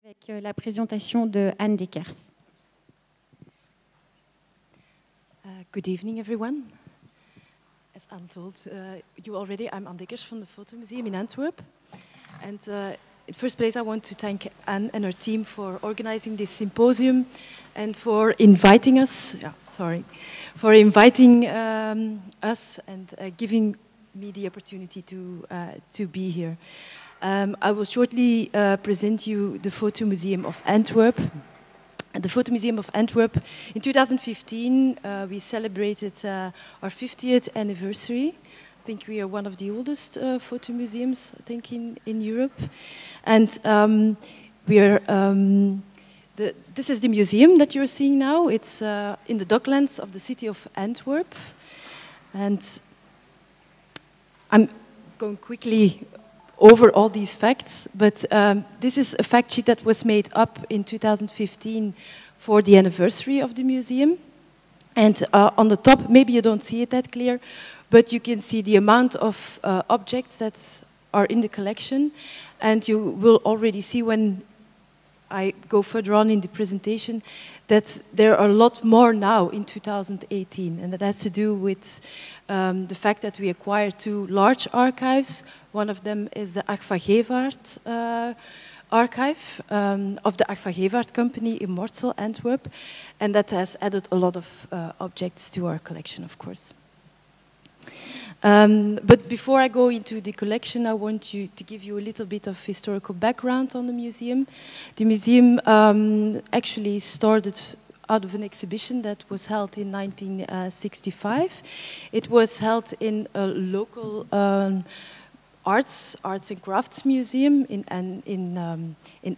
Avec la présentation de Anne Dekers. Good evening, everyone. As Anne told you already, I'm Anne Dekers from the Fotomuseum in Antwerp. And in first place, I want to thank Anne and her team for organizing this symposium and for inviting us. For inviting us and giving me the opportunity to be here. I will shortly present you the Fotomuseum of Antwerp. The Fotomuseum of Antwerp, in 2015, we celebrated our 50th anniversary. I think we are one of the oldest photo museums, I think, in Europe. And we are, this is the museum that you're seeing now. It's in the docklands of the city of Antwerp. And I'm going quickly over all these facts, but this is a fact sheet that was made up in 2015 for the anniversary of the museum. And on the top, maybe you don't see it that clear, but you can see the amount of objects that are in the collection. And you will already see when I go further on in the presentation that there are a lot more now in 2018. And that has to do with the fact that we acquired two large archives. One of them is the Agfa Gevaert archive of the Agfa Gevaert company in Mortsel, Antwerp. And that has added a lot of objects to our collection, of course. But before I go into the collection, I want to give you a little bit of historical background on the museum. The museum actually started out of an exhibition that was held in 1965. It was held in a local arts and crafts museum in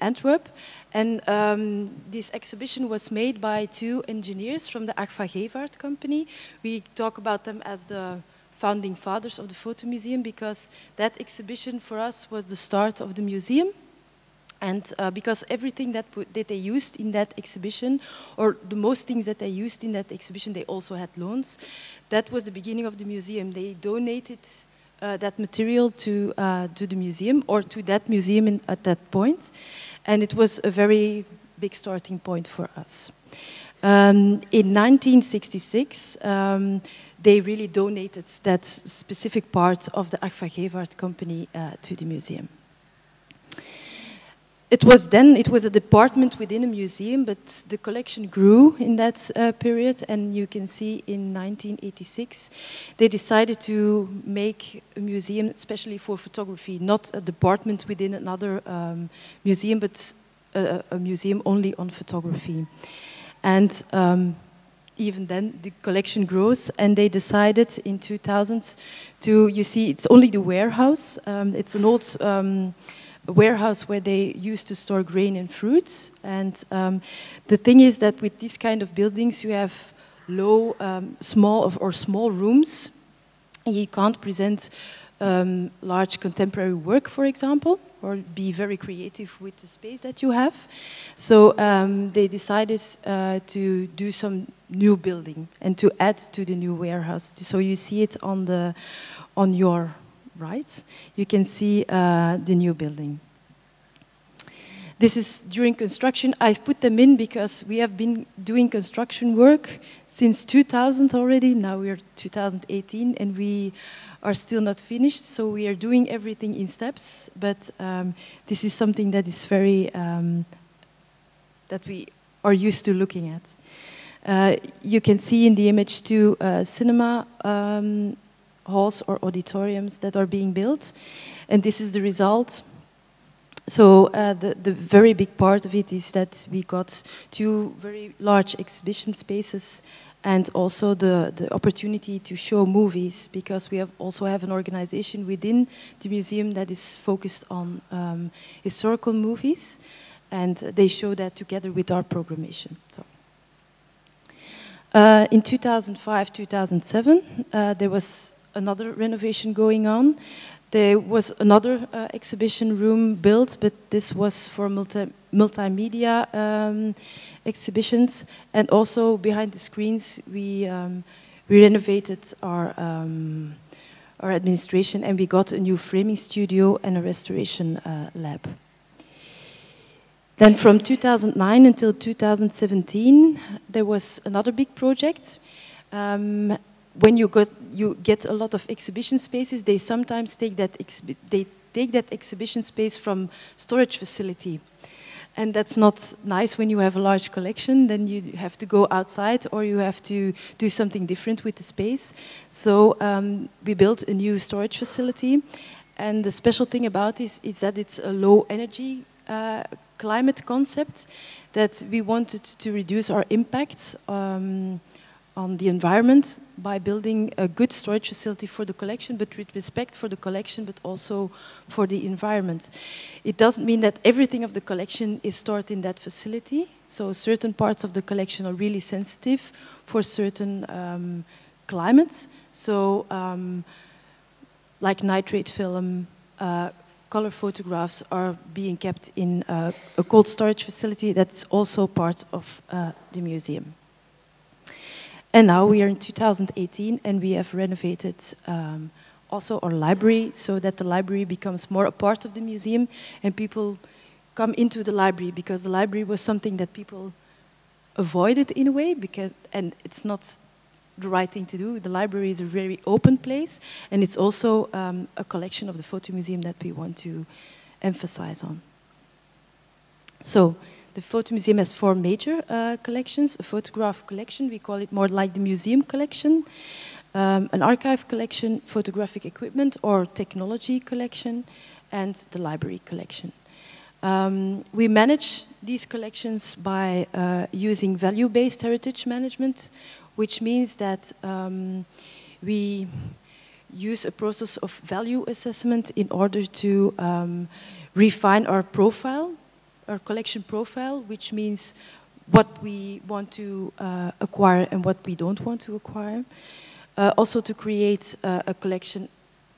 Antwerp. And this exhibition was made by two engineers from the Agfa Gevaert company. We talk about them as the founding fathers of the Fotomuseum because that exhibition for us was the start of the museum. And because everything that they used in that exhibition, or the most things that they used in that exhibition, they also had loans. That was the beginning of the museum. They donated that material to the museum, or to that museum at that point. And it was a very big starting point for us. In 1966, they really donated that specific part of the Agfa Gevaert company to the museum. It was a department within a museum, but the collection grew in that period. And you can see in 1986, they decided to make a museum, especially for photography, not a department within another museum, but a museum only on photography. And even then, the collection grows, and they decided in 2000 to, you see, it's only the warehouse. It's an old warehouse where they used to store grain and fruits. And the thing is that with these kind of buildings, you have low, small rooms. You can't present large contemporary work, for example, or be very creative with the space that you have. So they decided to do some new building and to add to the new warehouse. So you see it on your right. You can see the new building. This is during construction. I've put them in because we have been doing construction work since 2000 already. Now we're 2018 and we are still not finished. So we are doing everything in steps. But this is something that is very, that we are used to looking at. You can see in the image two cinema halls or auditoriums that are being built, and this is the result. So the very big part of it is that we got two very large exhibition spaces and also the opportunity to show movies, because we also have an organization within the museum that is focused on historical movies, and they show that together with our programmation. So. In 2005-2007, there was another renovation going on. There was another exhibition room built, but this was for multimedia exhibitions. And also behind the screens, we renovated our administration, and we got a new framing studio and a restoration lab. Then from 2009 until 2017, there was another big project. When you get a lot of exhibition spaces, they sometimes take that exhibition space from storage facility. And that's not nice when you have a large collection. Then you have to go outside or you have to do something different with the space. So we built a new storage facility. And the special thing about this is that it's a low energy climate concept, that we wanted to reduce our impact on the environment by building a good storage facility for the collection, but with respect for the collection, but also for the environment. It doesn't mean that everything of the collection is stored in that facility. So certain parts of the collection are really sensitive for certain climates. So like nitrate film, color photographs are being kept in a cold storage facility that's also part of the museum. And now we are in 2018 and we have renovated also our library so that the library becomes more a part of the museum and people come into the library, because the library was something that people avoided in a way, and it's not the right thing to do. The library is a very open place and it's also a collection of the Fotomuseum that we want to emphasize on. So, the Fotomuseum has 4 major collections. A photograph collection, we call it more like the museum collection. An archive collection, photographic equipment or technology collection, and the library collection. We manage these collections by using value-based heritage management, which means that we use a process of value assessment in order to refine our profile, our collection profile, which means what we want to acquire and what we don't want to acquire. Also to create a collection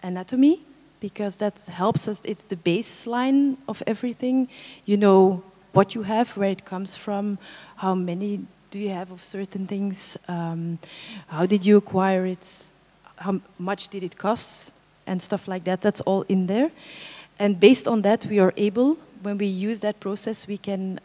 anatomy, because that helps us. It's the baseline of everything. You know what you have, where it comes from, how many do you have of certain things, how did you acquire it, how much did it cost, and stuff like that. That's all in there. And based on that, we are able, when we use that process, we can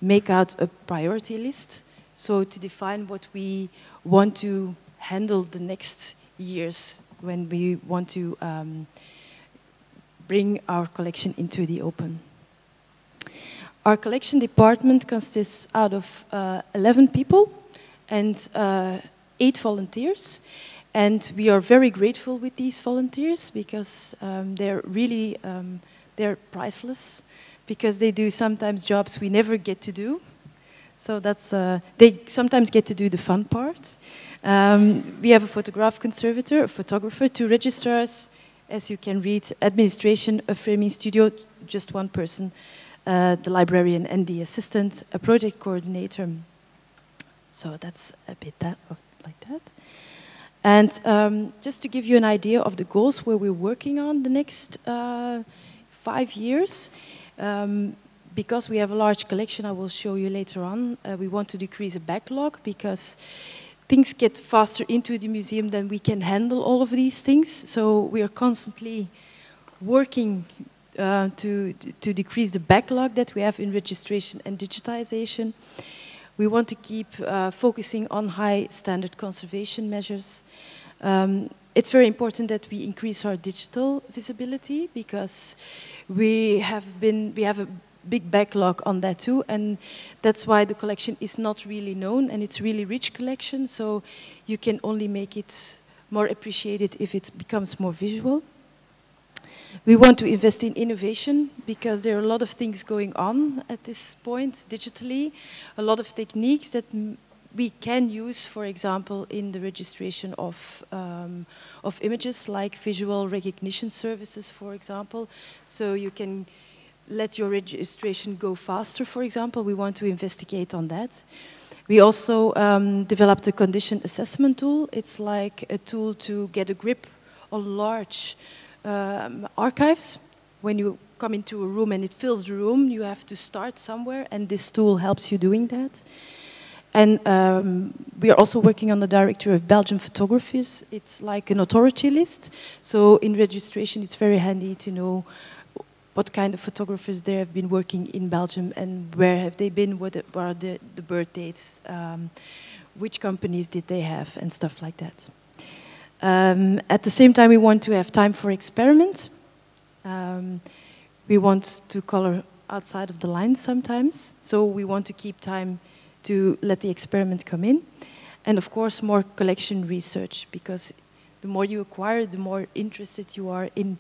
make out a priority list. So to define what we want to handle the next years when we want to bring our collection into the open. Our collection department consists out of 11 people and 8 volunteers. And we are very grateful with these volunteers because they're really they're priceless, because they do sometimes jobs we never get to do. So that's they sometimes get to do the fun part. We have a photograph conservator, a photographer, 2 registrars, as you can read, administration, a framing studio, just 1 person, the librarian and the assistant, a project coordinator. So that's a bit like that. And just to give you an idea of the goals where we're working on the next 5 years, because we have a large collection, I will show you later on, we want to decrease the backlog because things get faster into the museum than we can handle all of these things. So we are constantly working to decrease the backlog that we have in registration and digitization. We want to keep focusing on high standard conservation measures. It's very important that we increase our digital visibility because we have a big backlog on that too, and that's why the collection is not really known, and it's really rich collection, so you can only make it more appreciated if it becomes more visual. We want to invest in innovation because there are a lot of things going on at this point digitally, a lot of techniques that we can use, for example, in the registration of images, like visual recognition services, for example. So you can let your registration go faster, for example. We want to investigate on that. We also developed a condition assessment tool. It's like a tool to get a grip on large archives. When you come into a room and it fills the room, you have to start somewhere, and this tool helps you doing that. And we are also working on the Director of Belgian Photographers. It's like an authority list. So in registration, it's very handy to know what kind of photographers there have been working in Belgium and where have they been, what are the birth dates, which companies did they have, and stuff like that. At the same time, we want to have time for experiment. We want to color outside of the lines sometimes, so we want to keep time to let the experiment come in. And of course, more collection research, because the more you acquire, the more interested you are in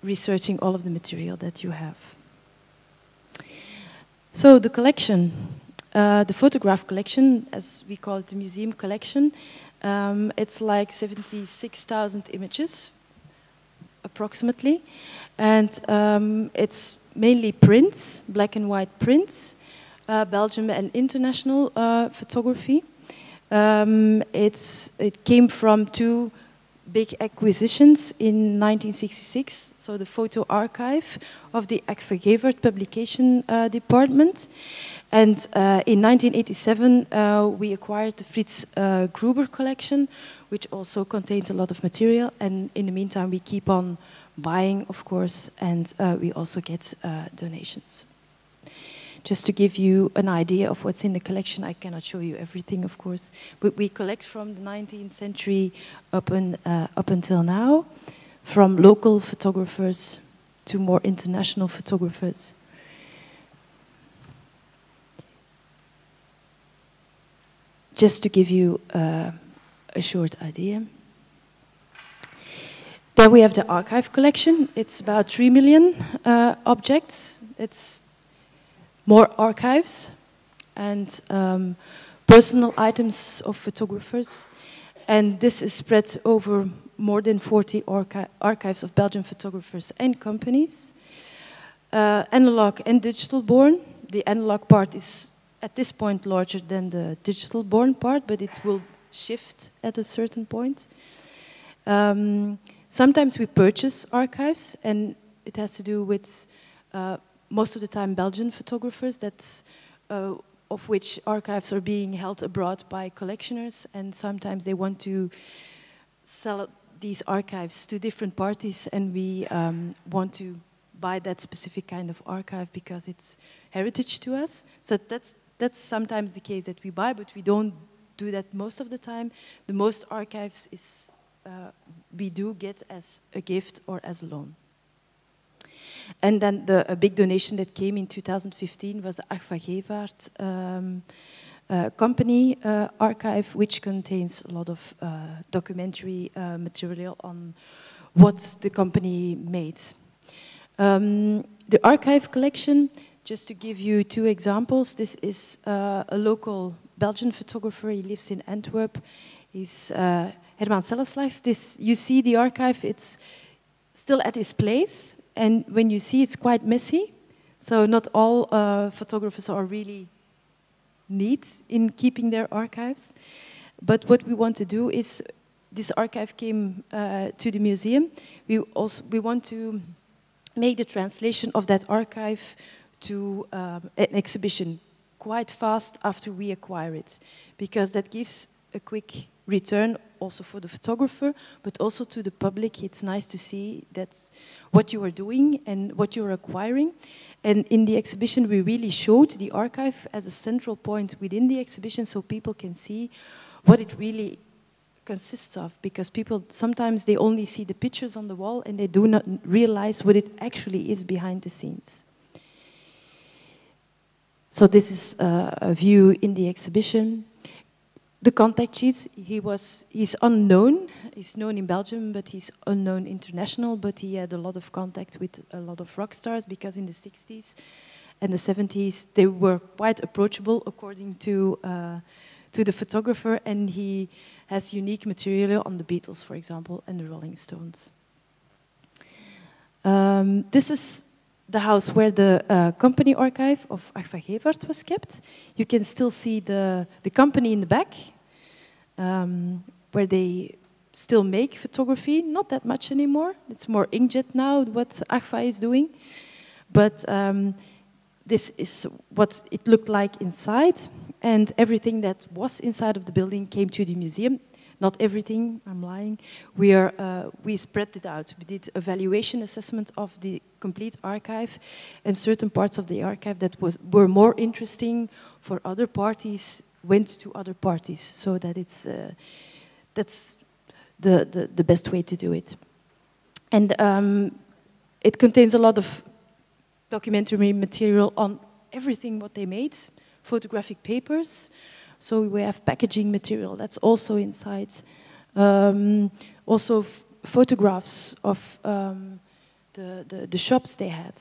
researching all of the material that you have. So the collection, the photograph collection, as we call it, the museum collection, it's like 76,000 images, approximately. And it's mainly prints, black and white prints, Belgium and international photography. It came from two big acquisitions in 1966, so the photo archive of the Avec publication department. And in 1987, we acquired the Fritz Gruber collection, which also contained a lot of material. And in the meantime, we keep on buying, of course, and we also get donations. Just to give you an idea of what's in the collection, I cannot show you everything, of course, but we collect from the 19th century up until now, from local photographers to more international photographers. Just to give you a short idea. Then we have the archive collection. It's about 3 million objects. It's more archives and personal items of photographers. And this is spread over more than 40 archives of Belgian photographers and companies. Analog and digital born. The analog part is at this point larger than the digital born part, but it will shift at a certain point. Sometimes we purchase archives, and it has to do with most of the time Belgian photographers, of which archives are being held abroad by collectioners, and sometimes they want to sell these archives to different parties, and we want to buy that specific kind of archive because it's heritage to us. So that's sometimes the case that we buy, but we don't do that most of the time. The most archives is we do get as a gift or as a loan. And then a big donation that came in 2015 was the Avec company archive, which contains a lot of documentary material on what the company made. The archive collection, just to give you two examples, this is a local Belgian photographer. He lives in Antwerp. He's Herman Selleslags. You see the archive, it's still at his place. And when you see, it's quite messy. So not all photographers are really neat in keeping their archives. But what we want to do is, this archive came to the museum. We want to make the translation of that archive to an exhibition quite fast after we acquire it, because that gives a quick return also for the photographer, but also to the public. It's nice to see that's what you are doing and what you're acquiring. And in the exhibition, we really showed the archive as a central point within the exhibition, so people can see what it really consists of, because people sometimes they only see the pictures on the wall and they do not realize what it actually is behind the scenes. So this is a view in the exhibition. The contact sheets, he's unknown. He's known in Belgium, but he's unknown international, but he had a lot of contact with a lot of rock stars, because in the 60s and the 70s, they were quite approachable according to the photographer, and he has unique material on the Beatles, for example, and the Rolling Stones. This is the house where the company archive of Avec was kept. You can still see the company in the back, where they still make photography, not that much anymore. It's more inkjet now, what Avec is doing. But this is what it looked like inside, and everything that was inside of the building came to the museum. not everything, I'm lying. We spread it out. We did a valuation assessment of the complete archive, and certain parts of the archive that were more interesting for other parties went to other parties, so that that's the best way to do it. And it contains a lot of documentary material on everything what they made, photographic papers. So we have packaging material that's also inside. Also photographs of the shops they had.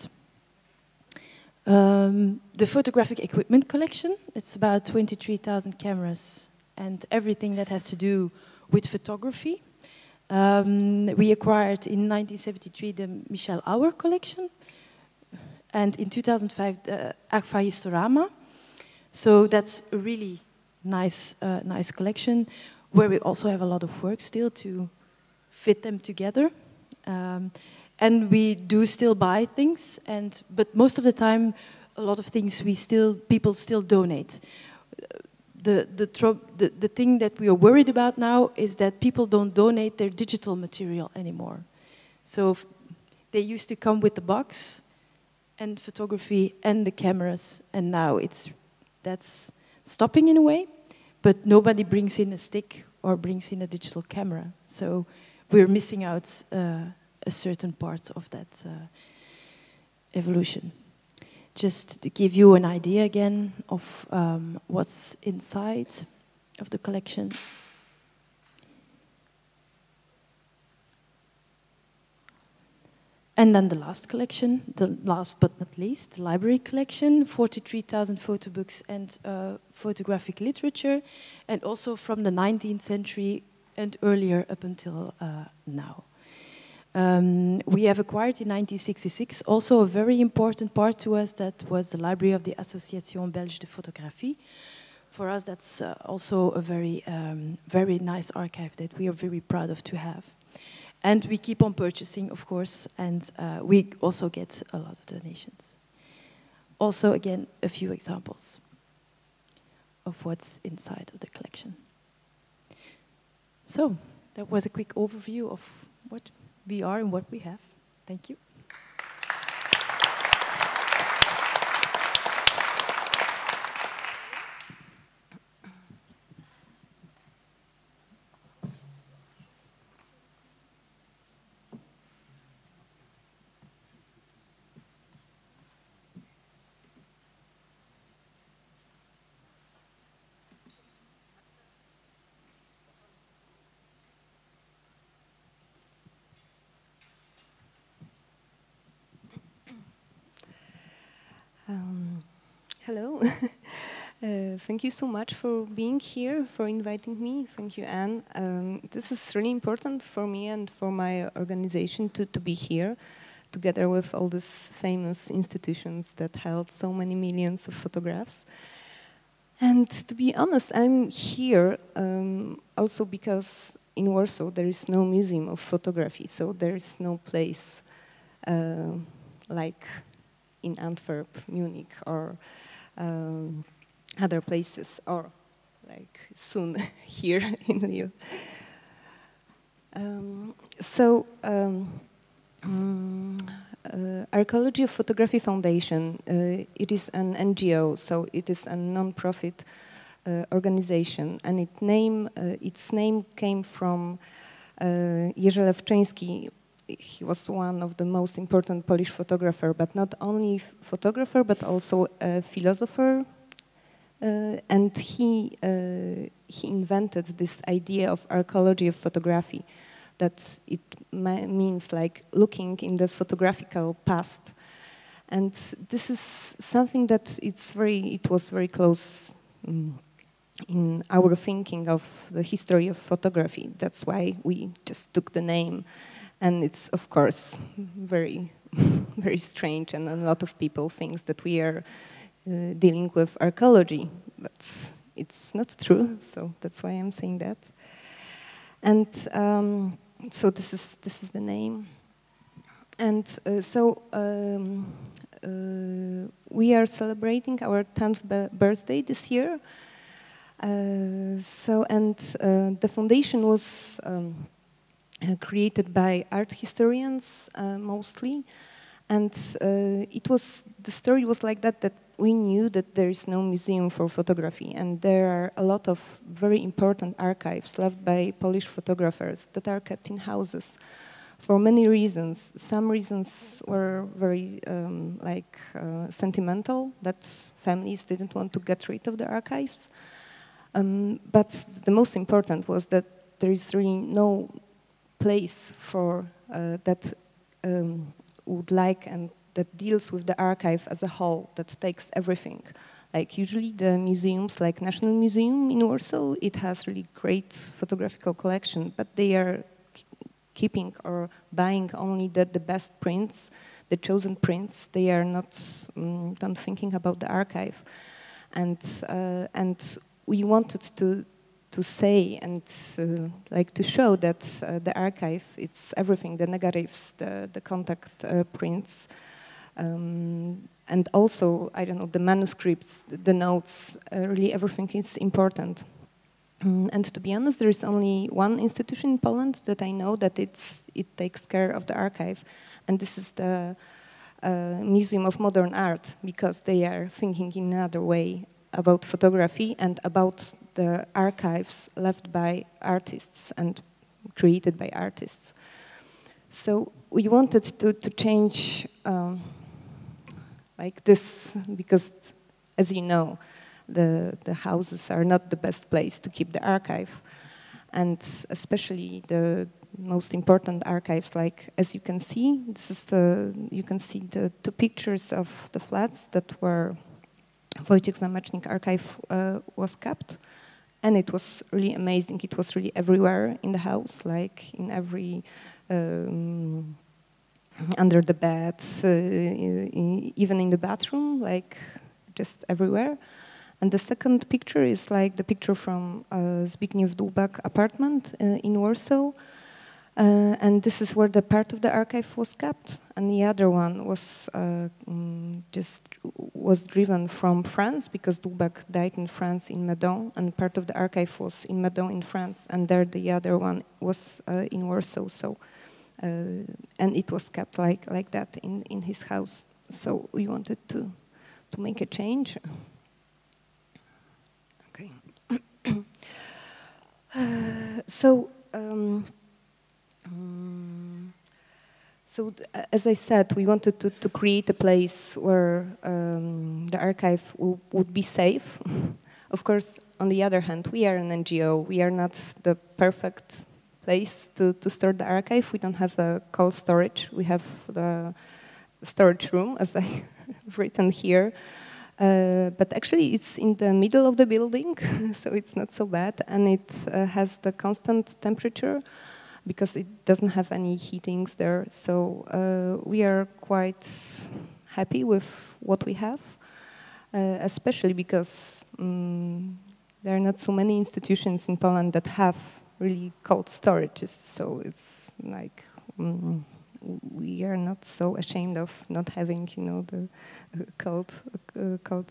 The photographic equipment collection, it's about 23,000 cameras and everything that has to do with photography. We acquired in 1973 the Michel Auer collection, and in 2005 the Agfa Historama. So that's a really nice collection, where we also have a lot of work still to fit them together. And we do still buy things, but most of the time, a lot of things people still donate. The thing that we are worried about now is that people don't donate their digital material anymore. So they used to come with the box and photography and the cameras, and now that's stopping in a way, but nobody brings in a stick or brings in a digital camera. So we're missing out a certain part of that evolution. Just to give you an idea again of what's inside of the collection. And then the last collection, the last but not least, the library collection, 43,000 photo books and photographic literature, and also from the 19th century and earlier up until now. We have acquired in 1966 also a very important part to us, that was the library of the Association Belge de Photographie. For us, that's also a very nice archive that we are very proud of to have. And we keep on purchasing, of course, and we also get a lot of donations. Also, again, a few examples of what's inside of the collection. So, that was a quick overview of what we are and what we have. Thank you. Hello. Thank you so much for being here, for inviting me. Thank you, Anne. This is really important for me and for my organization to be here, together with all these famous institutions that held so many millions of photographs. And to be honest, I'm here also because in Warsaw there is no museum of photography, so there is no place like in Antwerp, Munich, or other places, or like soon here in Lille. Archaeology of Photography Foundation, it is an NGO, so it is a non-profit organization, and its name came from Jerzy Lewczyński. He was one of the most important Polish photographer, but not only photographer, but also a philosopher. And he invented this idea of archaeology of photography, that it means like looking in the photographical past. And this is something that it was very close in our thinking of the history of photography. That's why we just took the name. And it's, of course, very, very strange, and a lot of people think that we are dealing with archaeology, but it's not true, so that's why I'm saying that. And so this is the name. And we are celebrating our 10th birthday this year. The foundation was created by art historians mostly, and the story was like that we knew that there is no museum for photography, and there are a lot of very important archives left by Polish photographers that are kept in houses for many reasons. Some reasons were very sentimental, that families didn't want to get rid of the archives. But the most important was that there is really no place for that would like and that deals with the archive as a whole, that takes everything. Like usually the museums, like National Museum in Warsaw, it has really great photographical collection, but they are keeping or buying only the best prints, the chosen prints. They are not thinking about the archive. And we wanted to say and to show that the archive, it's everything, the negatives, the contact prints, and also, I don't know, the manuscripts, the notes, really everything is important. And to be honest, there is only one institution in Poland that I know that it takes care of the archive, and this is the Museum of Modern Art, because they are thinking in another way about photography and about the archives left by artists and created by artists. So we wanted to change like this, because as you know, the houses are not the best place to keep the archive, and especially the most important archives, like as you can see, you can see the two pictures of the flats that were Wojciech Zamecznik archive was kept, and it was really amazing. It was really everywhere in the house, like in every under the bed, even in the bathroom, like just everywhere. And the second picture is like the picture from Zbigniew Dłubak apartment in Warsaw. And this is where the part of the archive was kept, and the other one was was driven from France, because Dłubak died in France in Meudon, and part of the archive was in Meudon in France, and there the other one was in Warsaw. So, and it was kept like that in his house. So we wanted to make a change. Okay. So as I said, we wanted to create a place where the archive would be safe. Of course, on the other hand, we are an NGO. We are not the perfect place to store the archive. We don't have a cold storage. We have the storage room, as I have written here. But actually, it's in the middle of the building, so it's not so bad. And it has the constant temperature, because it doesn't have any heatings there. So we are quite happy with what we have, especially because there are not so many institutions in Poland that have really cold storages. So it's like we are not so ashamed of not having, you know, the cold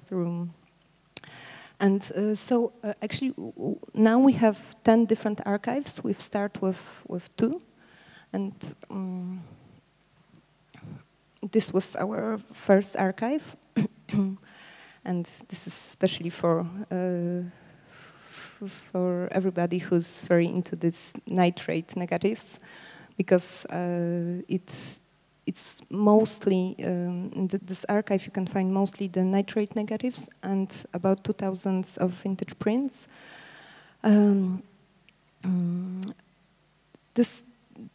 room. And so actually now we have 10 different archives. We start with 2, and this was our first archive, and this is especially for everybody who's very into this nitrate negatives, because it's mostly, in this archive you can find mostly the nitrate negatives and about 2,000 of vintage prints.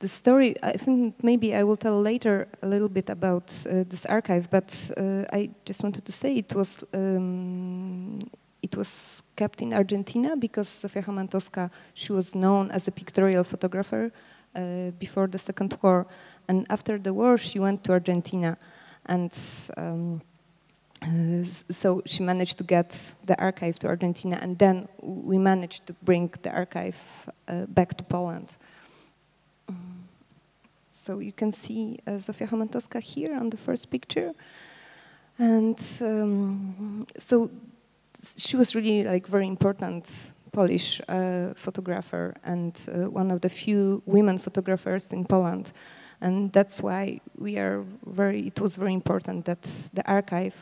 The story, I think maybe I will tell later a little bit about this archive, but I just wanted to say it was kept in Argentina because Zofia Hamantowska, she was known as a pictorial photographer before the Second War, and after the war she went to Argentina, and so she managed to get the archive to Argentina, and then we managed to bring the archive back to Poland. So you can see Zofia Hamantowska here on the first picture, and so she was really like very important Polish photographer and one of the few women photographers in Poland. And that's why it was very important that the archive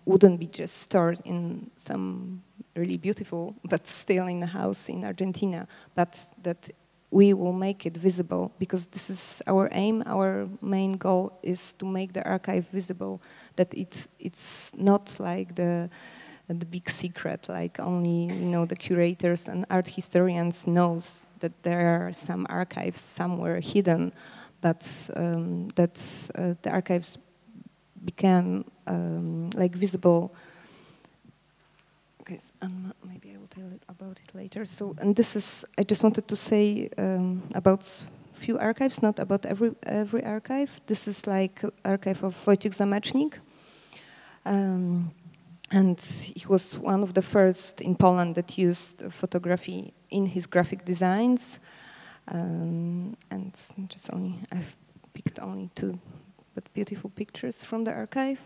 wouldn't be just stored in some really beautiful, but still in a house in Argentina, but that we will make it visible, because this is our aim. Our main goal is to make the archive visible, that it's not like the big secret, like only the curators and art historians knows that there are some archives somewhere hidden, but that the archives became like visible. Okay, maybe I will tell about it later. So, and this is, I just wanted to say about few archives, not about every archive. This is like archive of Wojciech Zamecznik. And he was one of the first in Poland that used photography in his graphic designs. And I've picked only 2 but beautiful pictures from the archive.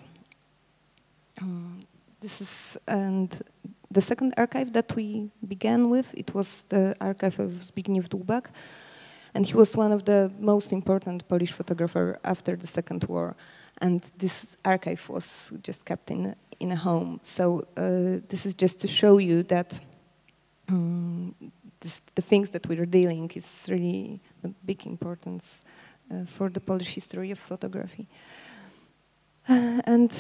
This is, and the second archive that we began with, it was the archive of Zbigniew Dłubak, and he was one of the most important Polish photographer after the Second War. And this archive was just kept in a home. So this is just to show you that the things that we're dealing is really a big importance for the Polish history of photography. And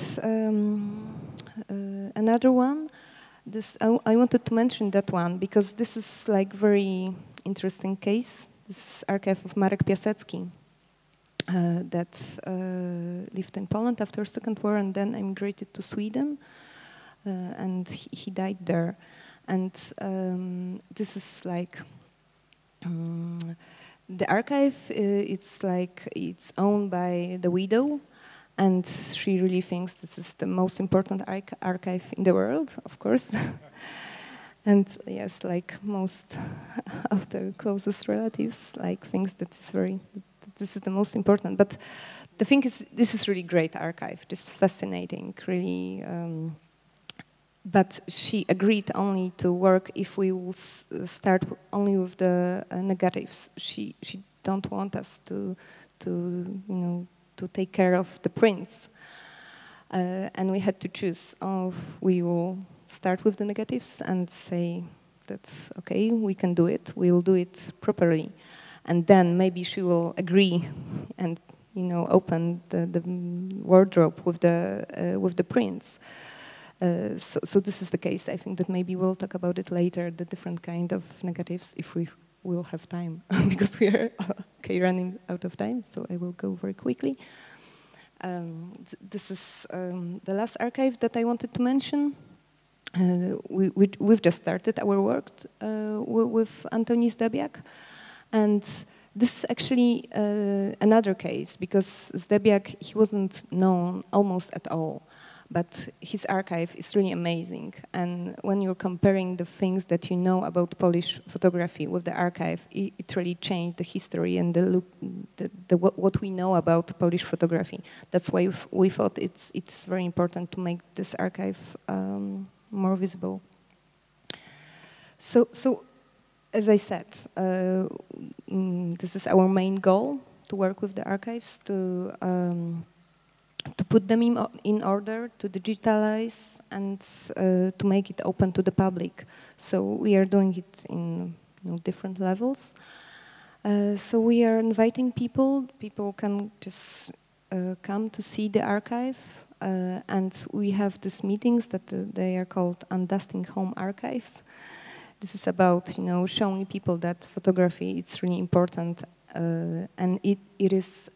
another one, I wanted to mention that one because this is like very interesting case. This is archive of Marek Piasecki that lived in Poland after Second War and then emigrated to Sweden, and he died there. And this is like the archive. It's owned by the widow. And she really thinks this is the most important archive in the world, of course. And yes, like most of the closest relatives, like thinks that this is the most important. But the thing is, this is really great archive, just fascinating, really. But she agreed only to work if we will start only with the negatives. She don't want us to take care of the prints. And we had to choose we will start with the negatives and say that's okay, we can do it, we'll do it properly. And then maybe she will agree and open the wardrobe with the prints. So this is the case. I think that maybe we'll talk about it later, the different kind of negatives, if we will have time, because we are running out of time, so I will go very quickly. This is the last archive that I wanted to mention. We've just started our work with Antoni Zdebiak, and this is actually another case, because Zdebiak, he wasn't known almost at all. But his archive is really amazing, and when you're comparing the things that you know about Polish photography with the archive, it really changed the history and what we know about Polish photography. That's why we thought it's very important to make this archive more visible. So as I said, this is our main goal, to work with the archives, to put them in order, to digitalize, and to make it open to the public. So we are doing it in different levels. So we are inviting people. People can just come to see the archive. And we have these meetings that they are called Undusting Home Archives. This is about showing people that photography is really important, and it is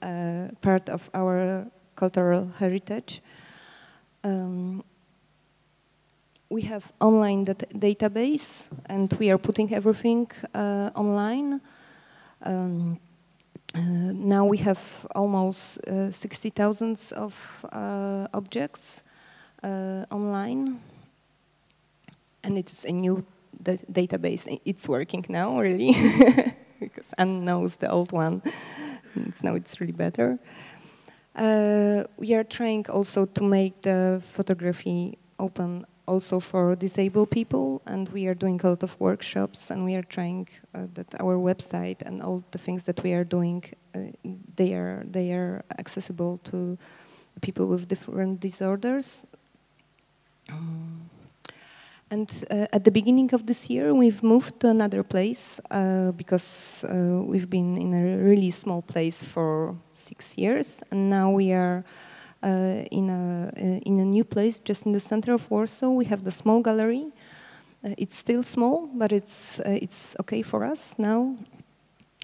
part of our cultural heritage. We have online database, and we are putting everything online. Now we have almost 60,000 of objects online, and it's a new database. It's working now, really, because Anne knows the old one. Now it's really better. We are trying also to make the photography open also for disabled people, and we are doing a lot of workshops, and we are trying that our website and all the things that we are doing, they are accessible to people with different disorders. And at the beginning of this year, we've moved to another place because we've been in a really small place for 6 years, and now we are in a new place, just in the center of Warsaw. We have the small gallery. It's still small, but it's okay for us now,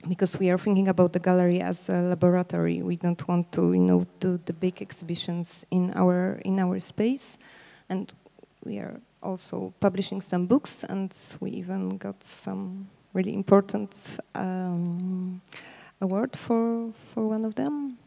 because we are thinking about the gallery as a laboratory. We don't want to, do the big exhibitions in our space, and we are also publishing some books, and we even got some really important award for one of them.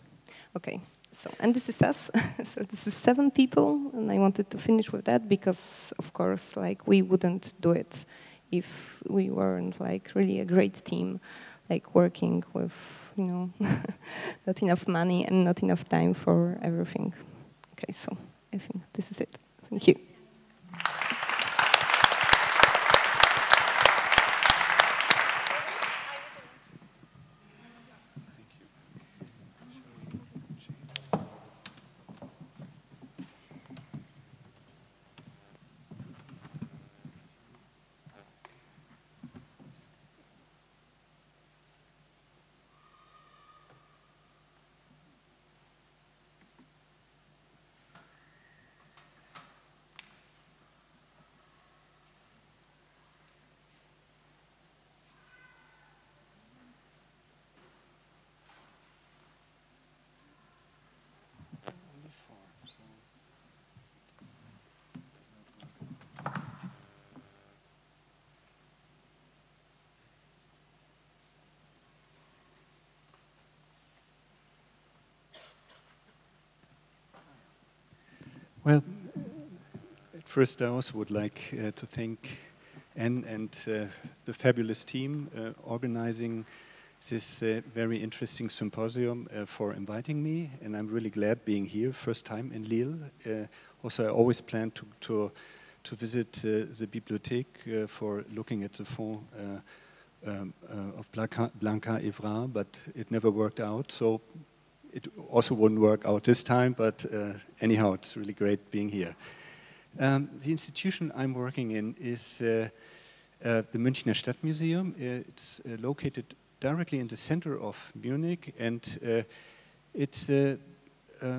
Okay. So, and this is us. So this is 7 people, and I wanted to finish with that because, of course, like we wouldn't do it if we weren't like really a great team, like working with, not enough money and not enough time for everything. Okay, so I think this is it. Thank you. Well, at first I also would like to thank Anne and the fabulous team organizing this very interesting symposium for inviting me, and I'm really glad being here, first time in Lille. Also, I always planned to visit the Bibliothèque for looking at the fond of Blanca Evra, but it never worked out. So it also wouldn't work out this time, but anyhow, it's really great being here. The institution I'm working in is the Münchner Stadtmuseum. It's located directly in the center of Munich, and it's a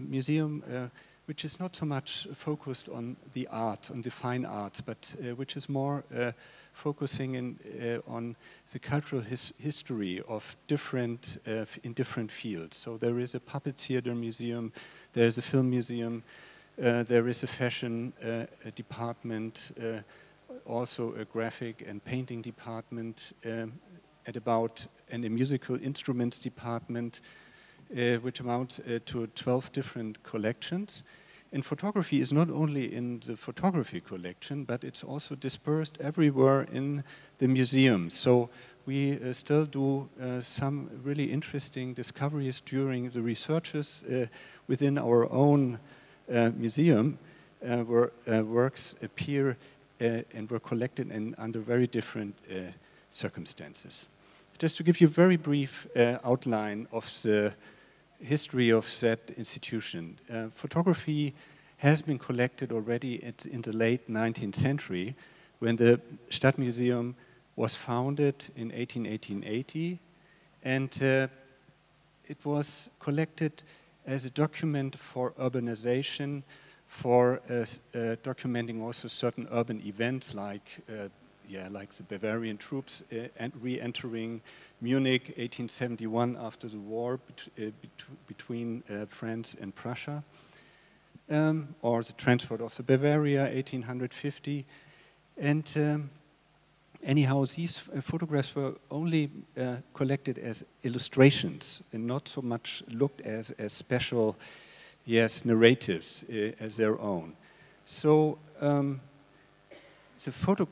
museum which is not so much focused on the art, on the fine arts, but which is more focusing on the cultural history of different in different fields. So there is a puppet theater museum, there is a film museum, there is a fashion department, also a graphic and painting department, and a musical instruments department, which amounts to 12 different collections. And photography is not only in the photography collection, but it's also dispersed everywhere in the museum. So we still do some really interesting discoveries during the researches within our own museum, where works appear and were collected under very different circumstances. Just to give you a very brief outline of the history of that institution. Photography has been collected already in the late 19th century, when the Stadtmuseum was founded in 1880, and it was collected as a document for urbanization, for documenting also certain urban events like the Bavarian troops re-entering Munich, 1871, after the war between France and Prussia, or the transport of the Bavaria, 1850. And anyhow, these photographs were only collected as illustrations and not so much looked as special, narratives as their own. So the photo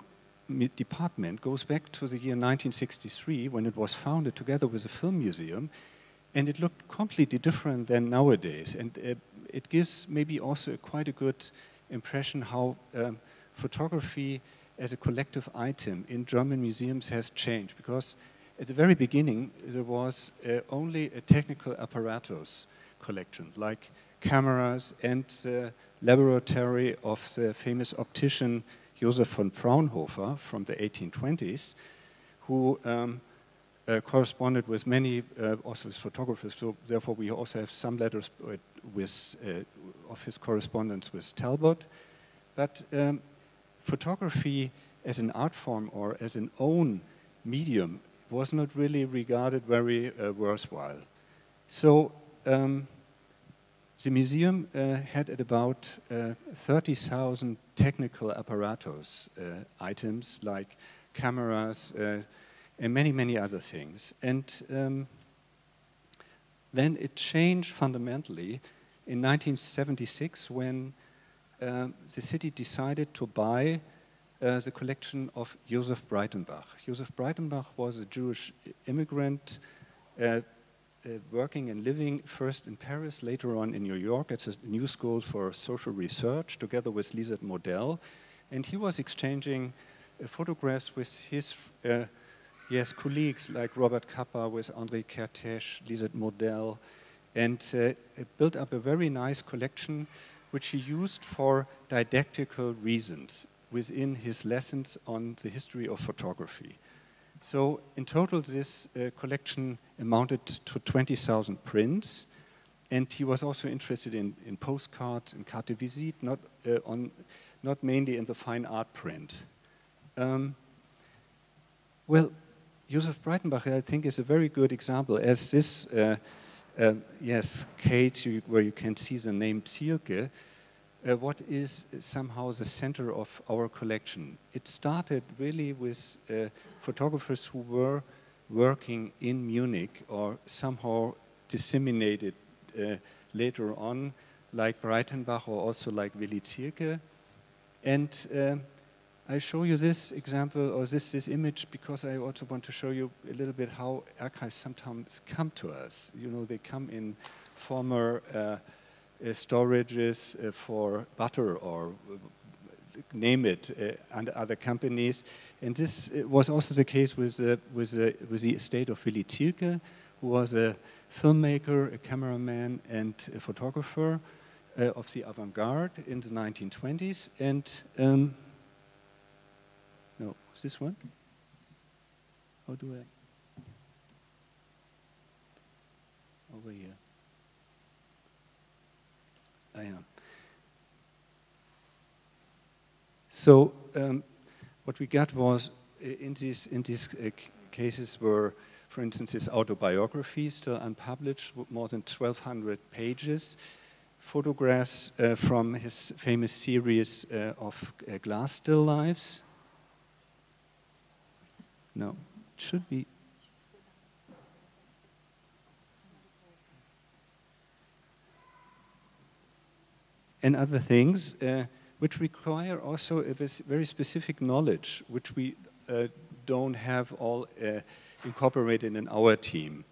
department goes back to the year 1963, when it was founded together with the Film Museum, and it looked completely different than nowadays. And it gives maybe also quite a good impression how photography as a collective item in German museums has changed, because at the very beginning there was only a technical apparatus collection, like cameras and the laboratory of the famous optician Josef von Fraunhofer from the 1820s, who corresponded with many also with photographers. So therefore we also have some letters with, of his correspondence with Talbot. But photography as an art form or as an own medium was not really regarded very worthwhile. So the museum had at about 30,000 technical apparatus items like cameras and many, many other things. And then it changed fundamentally in 1976 when the city decided to buy the collection of Josef Breitenbach. Josef Breitenbach was a Jewish immigrant working and living first in Paris, later on in New York at a new school for social research, together with Lisette Model. And he was exchanging photographs with his colleagues like Robert Capa, with André Kertész, Lisette Model, and built up a very nice collection which he used for didactical reasons within his lessons on the history of photography. So in total, this collection amounted to 20,000 prints, and he was also interested in postcards and carte de visite, not mainly in the fine art print. Well, Josef Breitenbach, I think, is a very good example, as this, case where you can see the name Zielke, what is somehow the center of our collection. It started really with photographers who were working in Munich or somehow disseminated later on, like Breitenbach or also like Willi Zielke. And I show you this example or this image because I also want to show you a little bit how archives sometimes come to us. You know, they come in former storages for butter or name it, and other companies. And this was also the case with the estate of Willi Zielke, who was a filmmaker, a cameraman, and a photographer of the avant-garde in the 1920s. And no, is this one? How do I? Over here. I am. So what we got was in these cases were, for instance, his autobiography, still unpublished, more than 1,200 pages, photographs from his famous series of glass still lifes. No, it should be. And other things, which require also a very specific knowledge, which we don't have all incorporated in our team.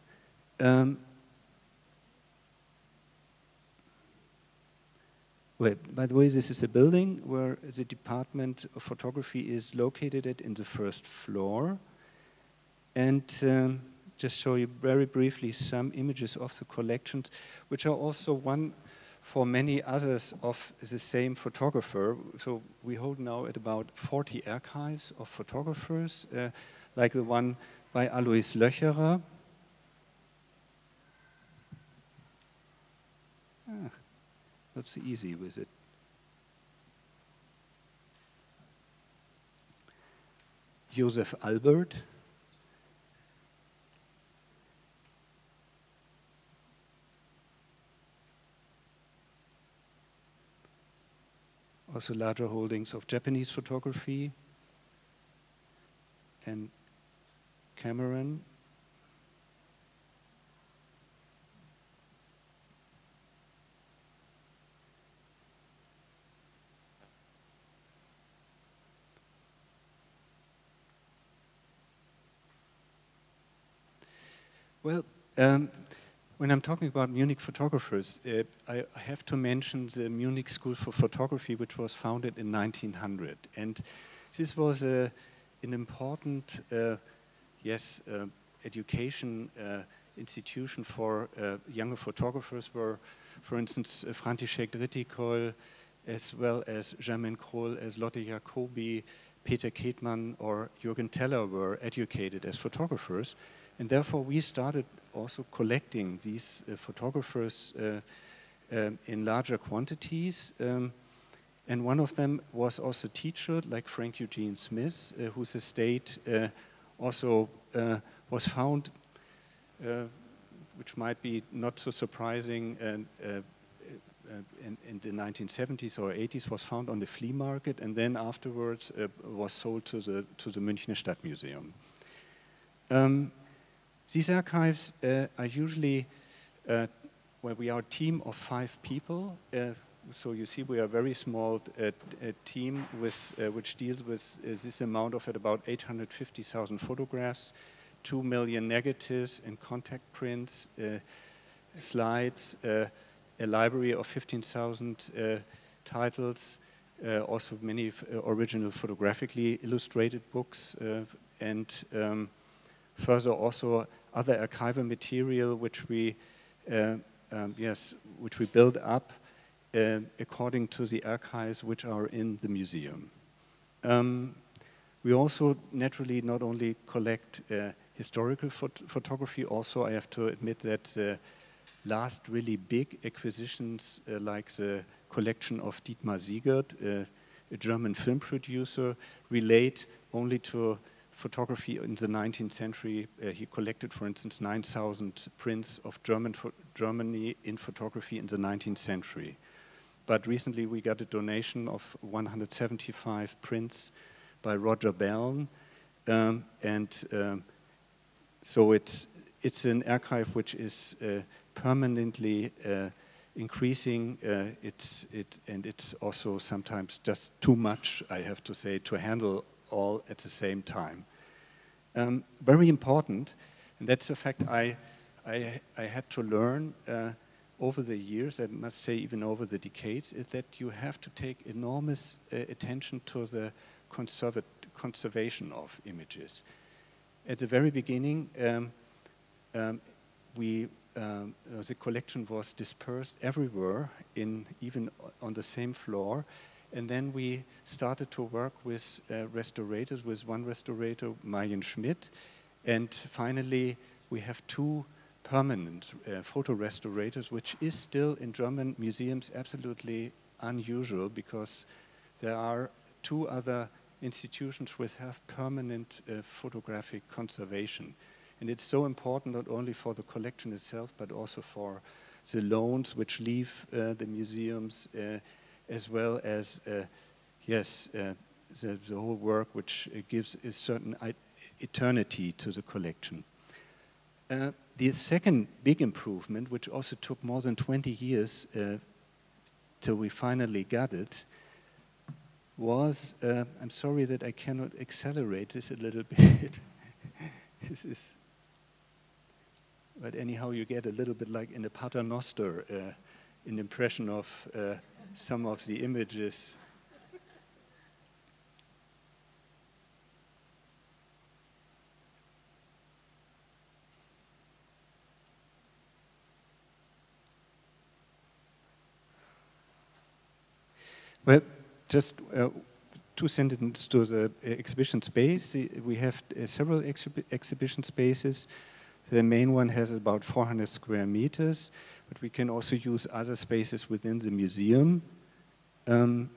Well, by the way, this is a building where the Department of Photography is located at in the first floor. And just show you very briefly some images of the collections, which are also one for many others of the same photographer. So we hold now at about 40 archives of photographers, like the one by Alois Löcherer. Not so easy with it. Joseph Albert. Also larger holdings of Japanese photography and Cameron. Well, when I'm talking about Munich photographers, I have to mention the Munich School for Photography, which was founded in 1900. And this was an important, education institution for younger photographers, where, for instance, František Dritikol, as well as Germaine Kroll, as Lotte Jacobi, Peter Ketman, or Jürgen Teller were educated as photographers. And therefore, we started also collecting these photographers in larger quantities. And one of them was also a teacher, like Frank Eugene Smith, whose estate also was found, which might be not so surprising, in the 1970s or 80s, was found on the flea market, and then afterwards was sold to the Münchner Stadtmuseum. These archives are usually, well, we are a team of 5 people. So you see, we are a very small team which deals with this amount of about 850,000 photographs, 2 million negatives and contact prints, slides, a library of 15,000 titles, also many original photographically illustrated books, and further also other archival material which we build up according to the archives which are in the museum. We also naturally not only collect historical photography, also I have to admit that last really big acquisitions like the collection of Dietmar Siegert, a German film producer, relate only to photography in the 19th century. He collected, for instance, 9,000 prints of Germany in photography in the 19th century. But recently we got a donation of 175 prints by Roger Belln, so it's an archive which is permanently increasing. And it's also sometimes just too much, I have to say, to handle all at the same time. Very important, and that's a fact I had to learn over the years, I must say even over the decades, is that you have to take enormous attention to the conservation of images. At the very beginning, the collection was dispersed everywhere, even on the same floor. And then we started to work with restorators, with one restorator, Marion Schmidt. And finally, we have 2 permanent photo restorators, which is still in German museums absolutely unusual, because there are 2 other institutions which have permanent photographic conservation. And it's so important not only for the collection itself, but also for the loans which leave the museums, as well as, the whole work which gives a certain eternity to the collection. The second big improvement, which also took more than 20 years till we finally got it, was, I'm sorry that I cannot accelerate this a little bit. This is, but anyhow, you get a little bit like in the Paternoster, an impression of some of the images. Well, just 2 sentences to the exhibition space. We have several exhibition spaces. The main one has about 400 square meters, but we can also use other spaces within the museum. And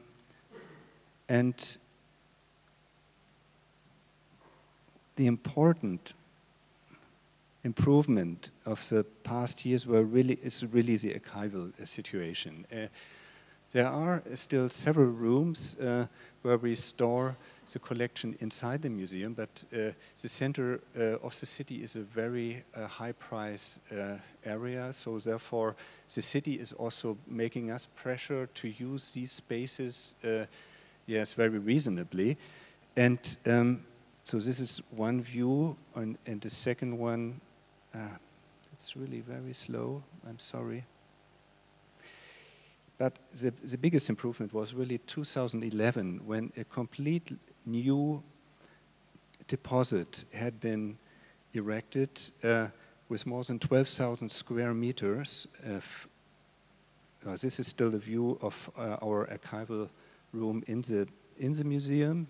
the important improvement of the past years is really the archival situation. There are still several rooms where we store the collection inside the museum, but the center of the city is a very high-price area, so therefore the city is also making us pressure to use these spaces, very reasonably. And so this is one view, and the second one, It's really very slow. I'm sorry. But the biggest improvement was really 2011, when a complete new deposit had been erected with more than 12,000 square meters. This is still the view of our archival room in the museum.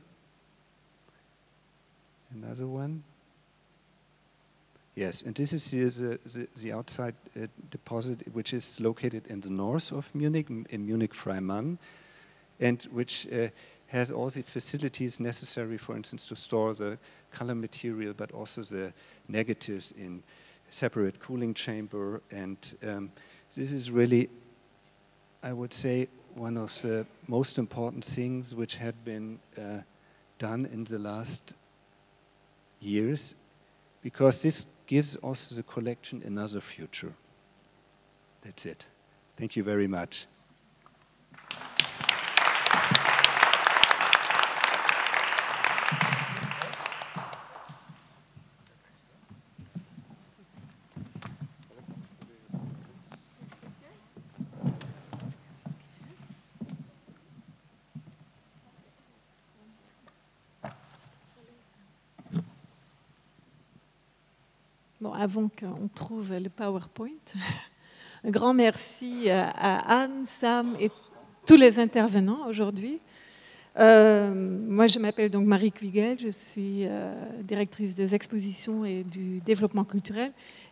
Another one. Yes, and this is the outside deposit, which is located in the north of Munich, in Munich-Freimann, and which has all the facilities necessary, for instance, to store the color material, but also the negatives in separate cooling chamber. And this is really, I would say, one of the most important things which had been done in the last years, because this gives also the collection another future. That's it. Thank you very much. Bon, avant qu'on trouve le PowerPoint, un grand merci à Anne, Sam et tous les intervenants aujourd'hui. Moi, je m'appelle donc Marie Quigel, je suis directrice des expositions et du développement culturel.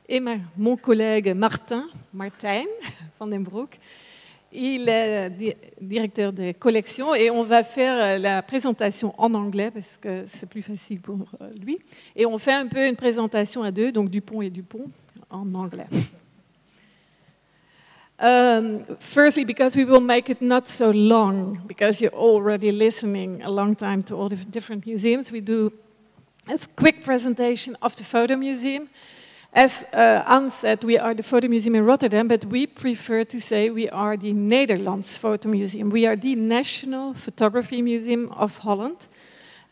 Et mon collègue Martin van den Broek, il est directeur des collections et on va faire la présentation en anglais parce que c'est plus facile pour lui. Et on fait un peu une présentation à deux, donc Dupont et Dupont en anglais. Firstly, because we will make it not so long, because you're already listening a long time to all the different museums, we do a quick presentation of the Fotomuseum. As Anne said, we are the Fotomuseum in Rotterdam, but we prefer to say we are the Nederlands Fotomuseum. We are the National Photography Museum of Holland,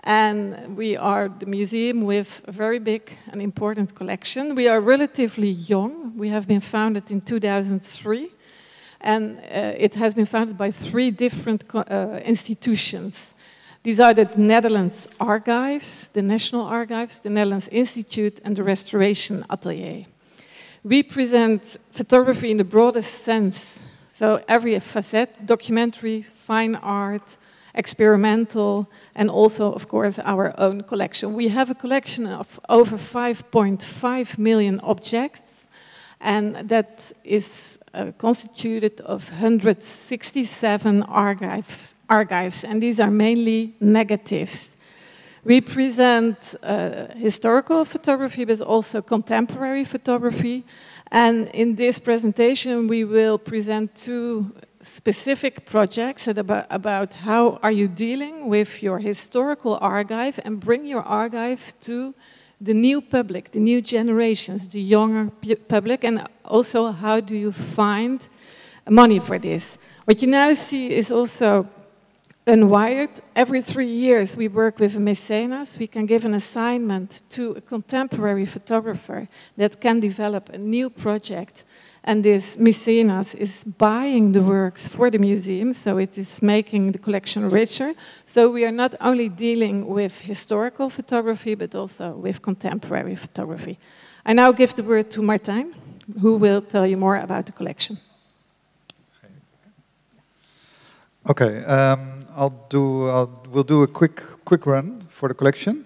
and we are the museum with a very big and important collection. We are relatively young. We have been founded in 2003, and it has been founded by 3 different institutions. These are the Netherlands Archives, the National Archives, the Netherlands Institute, and the Restoration Atelier. We present photography in the broadest sense, so every facet, documentary, fine art, experimental, and also, of course, our own collection. We have a collection of over 5.5 million objects, and that is constituted of 167 archives, and these are mainly negatives. We present historical photography, but also contemporary photography, and in this presentation we will present 2 specific projects about how are you dealing with your historical archive and bring your archive to the new public, the new generations, the younger public, and also how do you find money for this. What you now see is also unwired. Every 3 years we work with a mecenas. We can give an assignment to a contemporary photographer that can develop a new project, and this mecenas is buying the works for the museum, so it is making the collection richer. So we are not only dealing with historical photography, but also with contemporary photography. I now give the word to Martijn, who will tell you more about the collection. Okay, we'll do a quick run for the collection.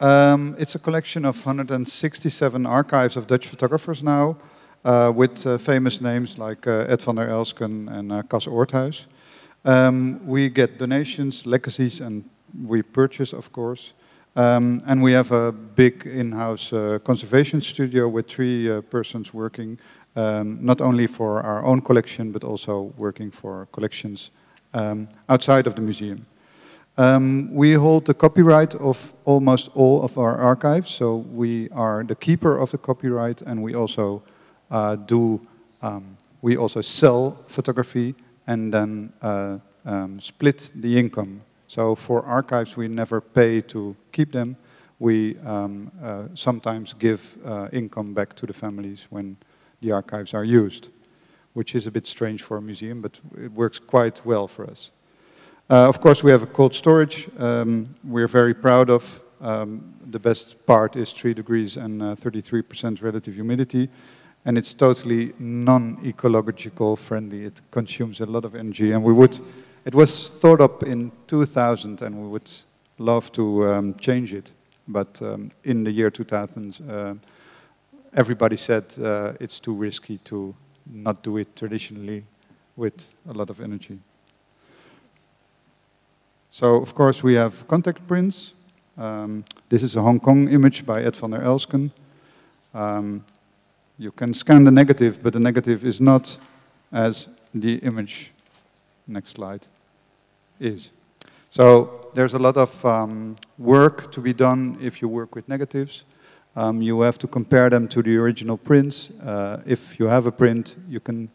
It's a collection of 167 archives of Dutch photographers now, with famous names like Ed van der Elsken and Cas Oorthuis. We get donations, legacies, and we purchase, of course. And we have a big in-house conservation studio with 3 persons working, not only for our own collection, but also working for collections outside of the museum. We hold the copyright of almost all of our archives, so we are the keeper of the copyright, and we also sell photography and then split the income. So for archives, we never pay to keep them. We sometimes give income back to the families when the archives are used, which is a bit strange for a museum, but it works quite well for us. Of course, we have a cold storage we're very proud of. The best part is 3 degrees and 33% relative humidity, and it's totally non-ecological friendly. It consumes a lot of energy, and it was thought up in 2000, and we would love to change it. But in the year 2000, everybody said it's too risky to not do it traditionally with a lot of energy. So, of course, we have contact prints. This is a Hong Kong image by Ed van der Elsken. You can scan the negative, but the negative is not as the image, next slide, is. So there's a lot of work to be done if you work with negatives. You have to compare them to the original prints. If you have a print, you can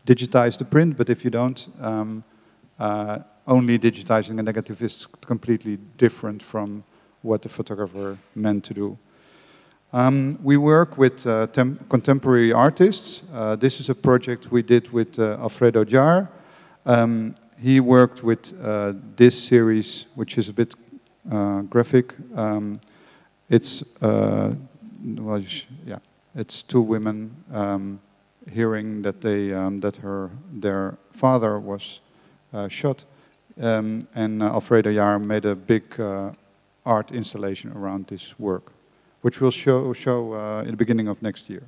digitize the print, but if you don't, only digitizing a negative is completely different from what the photographer meant to do. We work with contemporary artists. This is a project we did with Alfredo Jaar. He worked with this series, which is a bit graphic. It's well, yeah, it's two women hearing that their father was shot, and Alfredo Jaar made a big art installation around this work, which we'll show in the beginning of next year.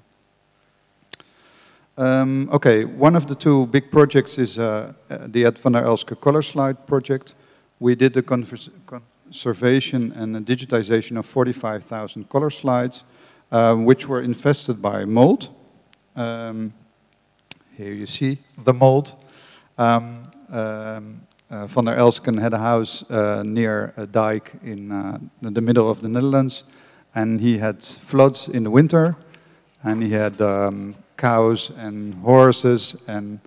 Okay, one of the two big projects is the Ed van der Elsken color slide project. We did the conservation and the digitization of 45,000 color slides, which were infested by mold. Here you see the mold. Van der Elsken had a house near a dike in the middle of the Netherlands, and he had floods in the winter, and he had cows and horses and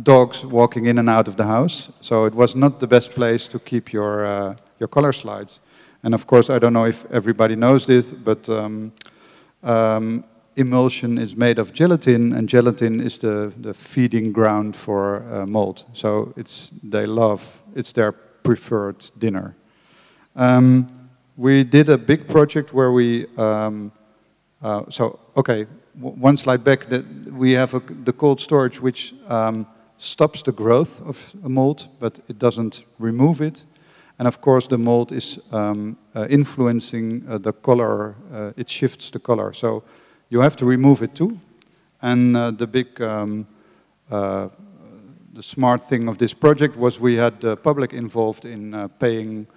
dogs walking in and out of the house. So it was not the best place to keep your color slides. And of course, I don't know if everybody knows this, but emulsion is made of gelatin, and gelatin is the feeding ground for mold. So it's their preferred dinner. We did a big project where we, one slide back, that we have the cold storage, which stops the growth of a mold, but it doesn't remove it. And of course, the mold is influencing the color, it shifts the color. So you have to remove it too. And the smart thing of this project was we had the public involved in paying,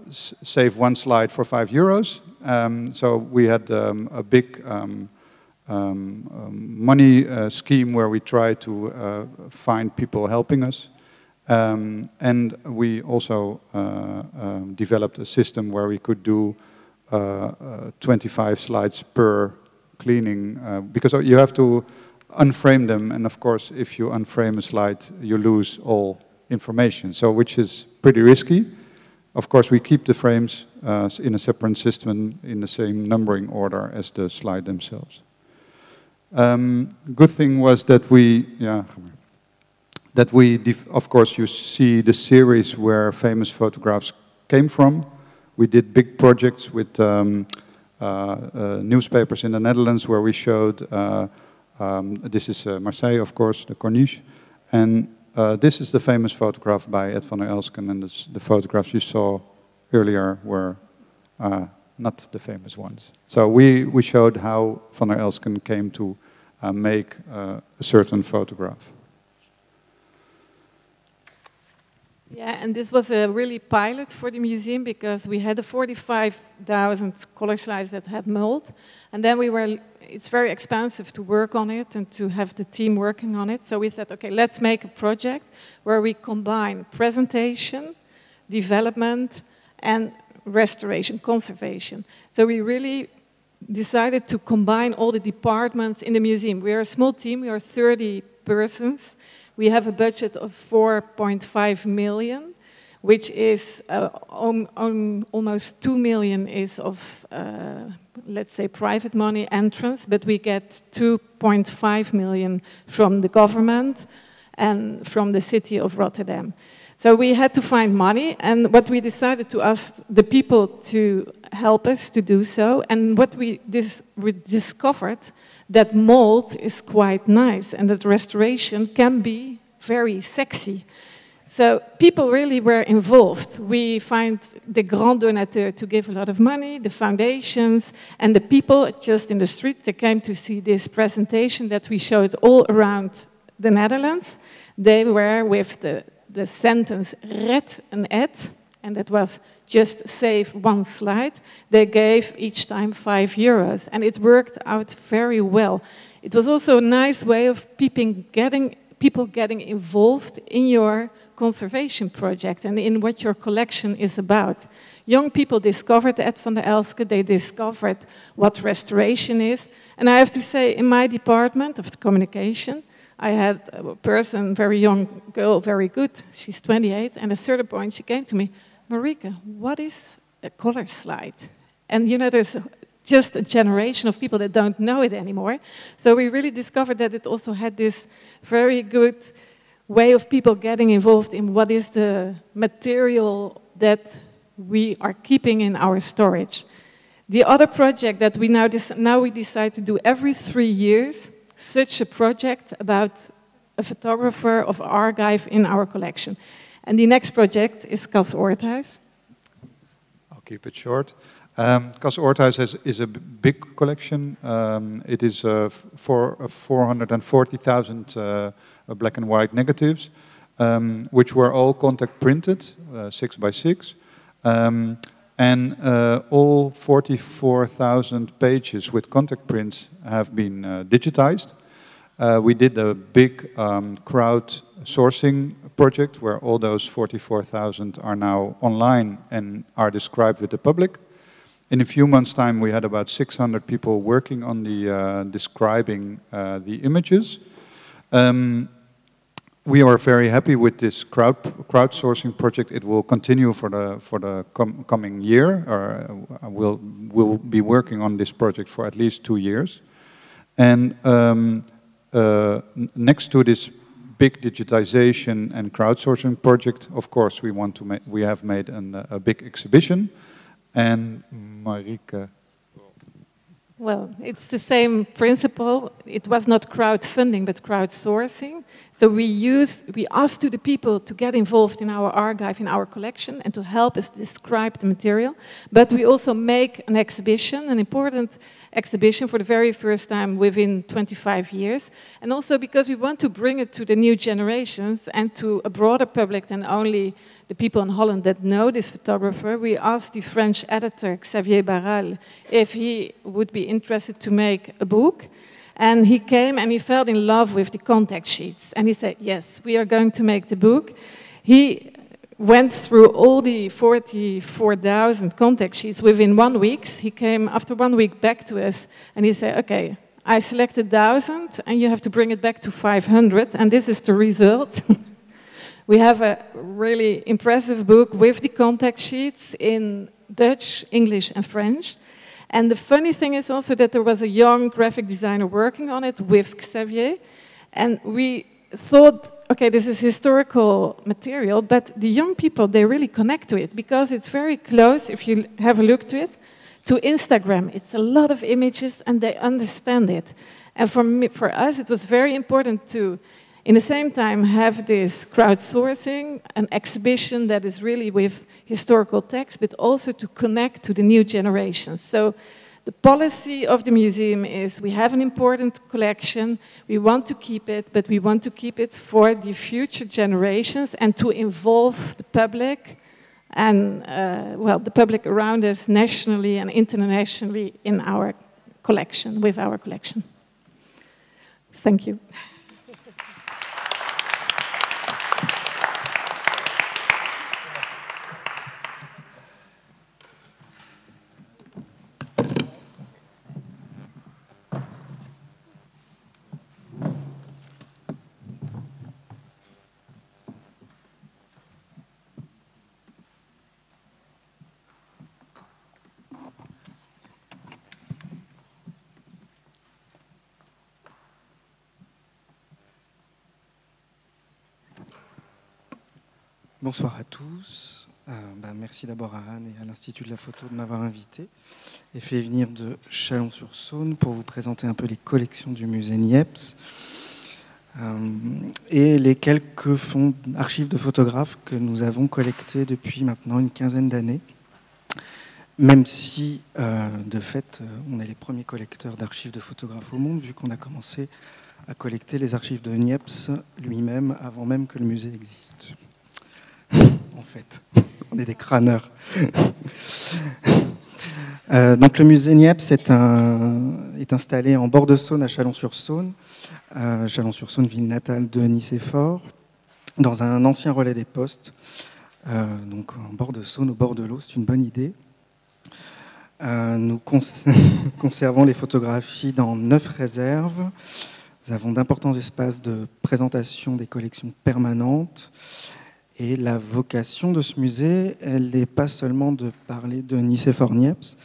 save one slide for €5. So we had a big money scheme where we try to find people helping us. And we also developed a system where we could do 25 slides per cleaning, because you have to unframe them, and of course if you unframe a slide you lose all information, so which is pretty risky. Of course we keep the frames in a separate system in the same numbering order as the slide themselves. Good thing was that of course you see the series where famous photographs came from. We did big projects with newspapers in the Netherlands where we showed, this is Marseille, of course, the Corniche, and this is the famous photograph by Ed van der Elsken, and the photographs you saw earlier were not the famous ones. So we showed how van der Elsken came to make a certain photograph. Yeah, and this was a really pilot for the museum because we had the 45,000 color slides that had mold, and then it's very expensive to work on it and to have the team working on it. So we said, okay, let's make a project where we combine presentation, development, and restoration, conservation. So we really decided to combine all the departments in the museum. We are a small team, we are 30 persons. We have a budget of 4.5 million, which is almost 2 million is of, let's say, private money entrance, but we get 2.5 million from the government and from the city of Rotterdam. So we had to find money, and what we decided to ask the people to help us to do so, and what we discovered that mold is quite nice, and that restoration can be very sexy. So people really were involved. We find the grand donateur to give a lot of money, the foundations, and the people just in the street, they came to see this presentation that we showed all around the Netherlands. They were with the sentence red an ad, and that was just save one slide. They gave each time €5, and it worked out very well. It was also a nice way of people getting involved in your conservation project and in what your collection is about. Young people discovered Ed van der Elske, they discovered what restoration is, and I have to say, in my department of the communication, I had a person, very young girl, very good, she's 28, and at a certain point she came to me, Marike, what is a color slide? And you know, there's just a generation of people that don't know it anymore. So we really discovered that it also had this very good way of people getting involved in what is the material that we are keeping in our storage. The other project that we now we decide to do every 3 years, such a project about a photographer of archive in our collection. And the next project is Cas Oorthuis. I'll keep it short. Cas Oorthuis is a big collection. It is for 440,000 black and white negatives, which were all contact printed, 6 by 6. And all 44,000 pages with contact prints have been digitized. We did a big crowd sourcing project where all those 44,000 are now online and are described with the public. In a few months' time, we had about 600 people working on the describing the images. We are very happy with this crowdsourcing project. It will continue for the coming year. We'll be working on this project for at least 2 years. And next to this big digitization and crowdsourcing project, of course, we have made a big exhibition. And Marike. Well, it's the same principle. It was not crowdfunding, but crowdsourcing. So we asked to the people to get involved in our archive, in our collection, and to help us describe the material. But we also make an exhibition, an important exhibition for the very first time within 25 years. And also because we want to bring it to the new generations and to a broader public than only the people in Holland that know this photographer. We asked the French editor, Xavier Barral, if he would be interested to make a book. And he came and he fell in love with the contact sheets. And he said, yes, we are going to make the book. He went through all the 44,000 contact sheets within 1 week. He came after 1 week back to us and he said, okay, I selected 1,000 and you have to bring it back to 500. And this is the result. We have a really impressive book with the contact sheets in Dutch, English and French. And the funny thing is also that there was a young graphic designer working on it with Xavier. And we thought, okay, this is historical material, but the young people, they really connect to it because it's very close, if you have a look to it, to Instagram. It's a lot of images and they understand it. And for us, it was very important to, in the same time, have this crowdsourcing, an exhibition that is really with historical text, but also to connect to the new generations. So the policy of the museum is we have an important collection, we want to keep it, but we want to keep it for the future generations and to involve the public and, well, the public around us nationally and internationally in our collection, with our collection. Thank you. Bonsoir à tous. Merci d'abord à Anne et à l'Institut de la photo de m'avoir invité et fait venir de Chalon-sur-Saône pour vous présenter un peu les collections du musée Nièpce et les quelques fonds archives de photographes que nous avons collectés depuis maintenant une quinzaine d'années. Même si, de fait, on est les premiers collecteurs d'archives de photographes au monde, vu qu'on a commencé à collecter les archives de Nièpce lui-même avant même que le musée existe. En fait, on est des crâneurs. Donc le musée Nièpce est installé en bord de Saône à Chalon-sur-Saône. Chalon-sur-Saône, ville natale de Nicéphore, dans un ancien relais des postes. Donc en bord de Saône, au bord de l'eau, c'est une bonne idée. Nous conservons les photographies dans 9 réserves. Nous avons d'importants espaces de présentation des collections permanentes. Et la vocation de ce musée, elle n'est pas seulement de parler de Nicéphore Nièpce,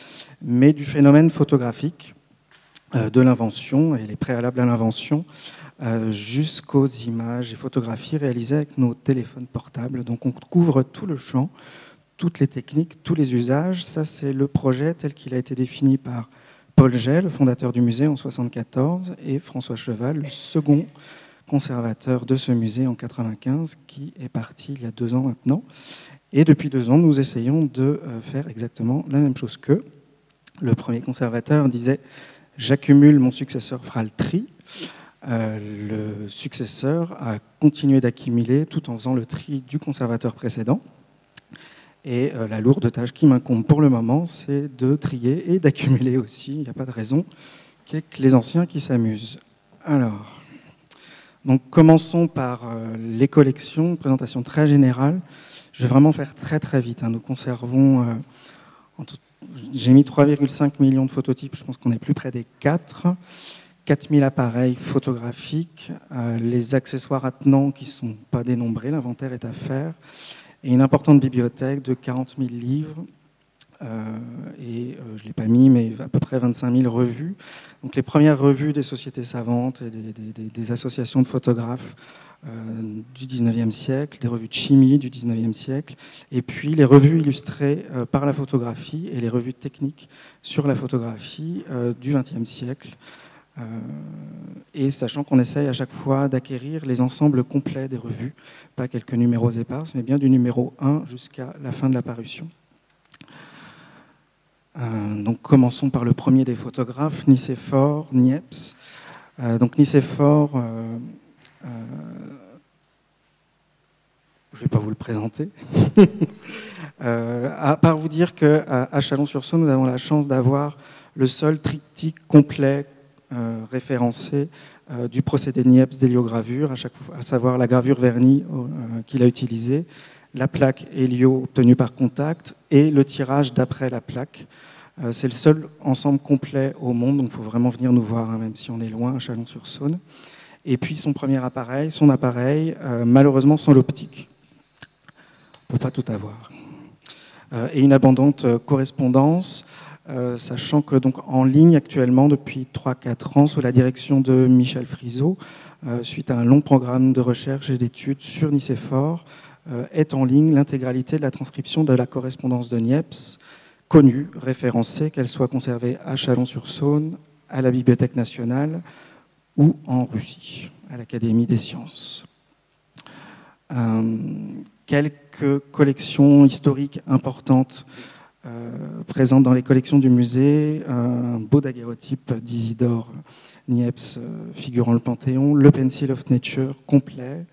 mais du phénomène photographique, de l'invention et les préalables à l'invention, jusqu'aux images et photographies réalisées avec nos téléphones portables. Donc on couvre tout le champ, toutes les techniques, tous les usages. Ça, c'est le projet tel qu'il a été défini par Paul Jay, le fondateur du musée en 1974, et François Cheval, le second conservateur de ce musée en 1995, qui est parti il y a 2 ans maintenant. Et depuis 2 ans, nous essayons de faire exactement la même chose qu'eux. Le premier conservateur disait « J'accumule, mon successeur fera le tri ». Le successeur a continué d'accumuler tout en faisant le tri du conservateur précédent. Et la lourde tâche qui m'incombe pour le moment, c'est de trier et d'accumuler aussi. Il n'y a pas de raison qu'il y ait que les anciens qui s'amusent. Alors... Donc, commençons par les collections, une présentation très générale. Je vais vraiment faire très très vite. Nous conservons, j'ai mis 3,5 millions de phototypes, je pense qu'on est plus près des 4. 4000 appareils photographiques, les accessoires attenants qui ne sont pas dénombrés, l'inventaire est à faire, et une importante bibliothèque de 40 000 livres, et je ne l'ai pas mis, mais à peu près 25 000 revues. Donc les premières revues des sociétés savantes et des associations de photographes du 19e siècle, des revues de chimie du 19e siècle, et puis les revues illustrées par la photographie et les revues techniques sur la photographie du 20e siècle. Et sachant qu'on essaye à chaque fois d'acquérir les ensembles complets des revues, pas quelques numéros éparses, mais bien du numéro 1 jusqu'à la fin de la parution. Donc commençons par le premier des photographes, Nicéphore, Nièpce. Donc Nicéphore, je ne vais pas vous le présenter, à part vous dire qu'à Chalon-sur-Saône, nous avons la chance d'avoir le seul triptyque complet référencé du procédé Nièpce d'héliogravure, à savoir la gravure vernis qu'il a utilisée, la plaque hélio obtenue par contact et le tirage d'après la plaque. C'est le seul ensemble complet au monde, donc il faut vraiment venir nous voir, même si on est loin, à Chalon-sur-Saône. Et puis son appareil, malheureusement sans l'optique. On ne peut pas tout avoir. Et une abondante correspondance, sachant que donc, en ligne actuellement, depuis 3-4 ans, sous la direction de Michel Friseau, suite à un long programme de recherche et d'études sur Nicéphore, est en ligne l'intégralité de la transcription de la correspondance de Nièpce, connue, référencée, qu'elle soit conservée à Chalon-sur-Saône, à la Bibliothèque nationale ou en Russie, à l'Académie des sciences. Quelques collections historiques importantes présentes dans les collections du musée, un beau daguerreotype d'Isidore Nièpce figurant le Panthéon, le Pencil of Nature complet,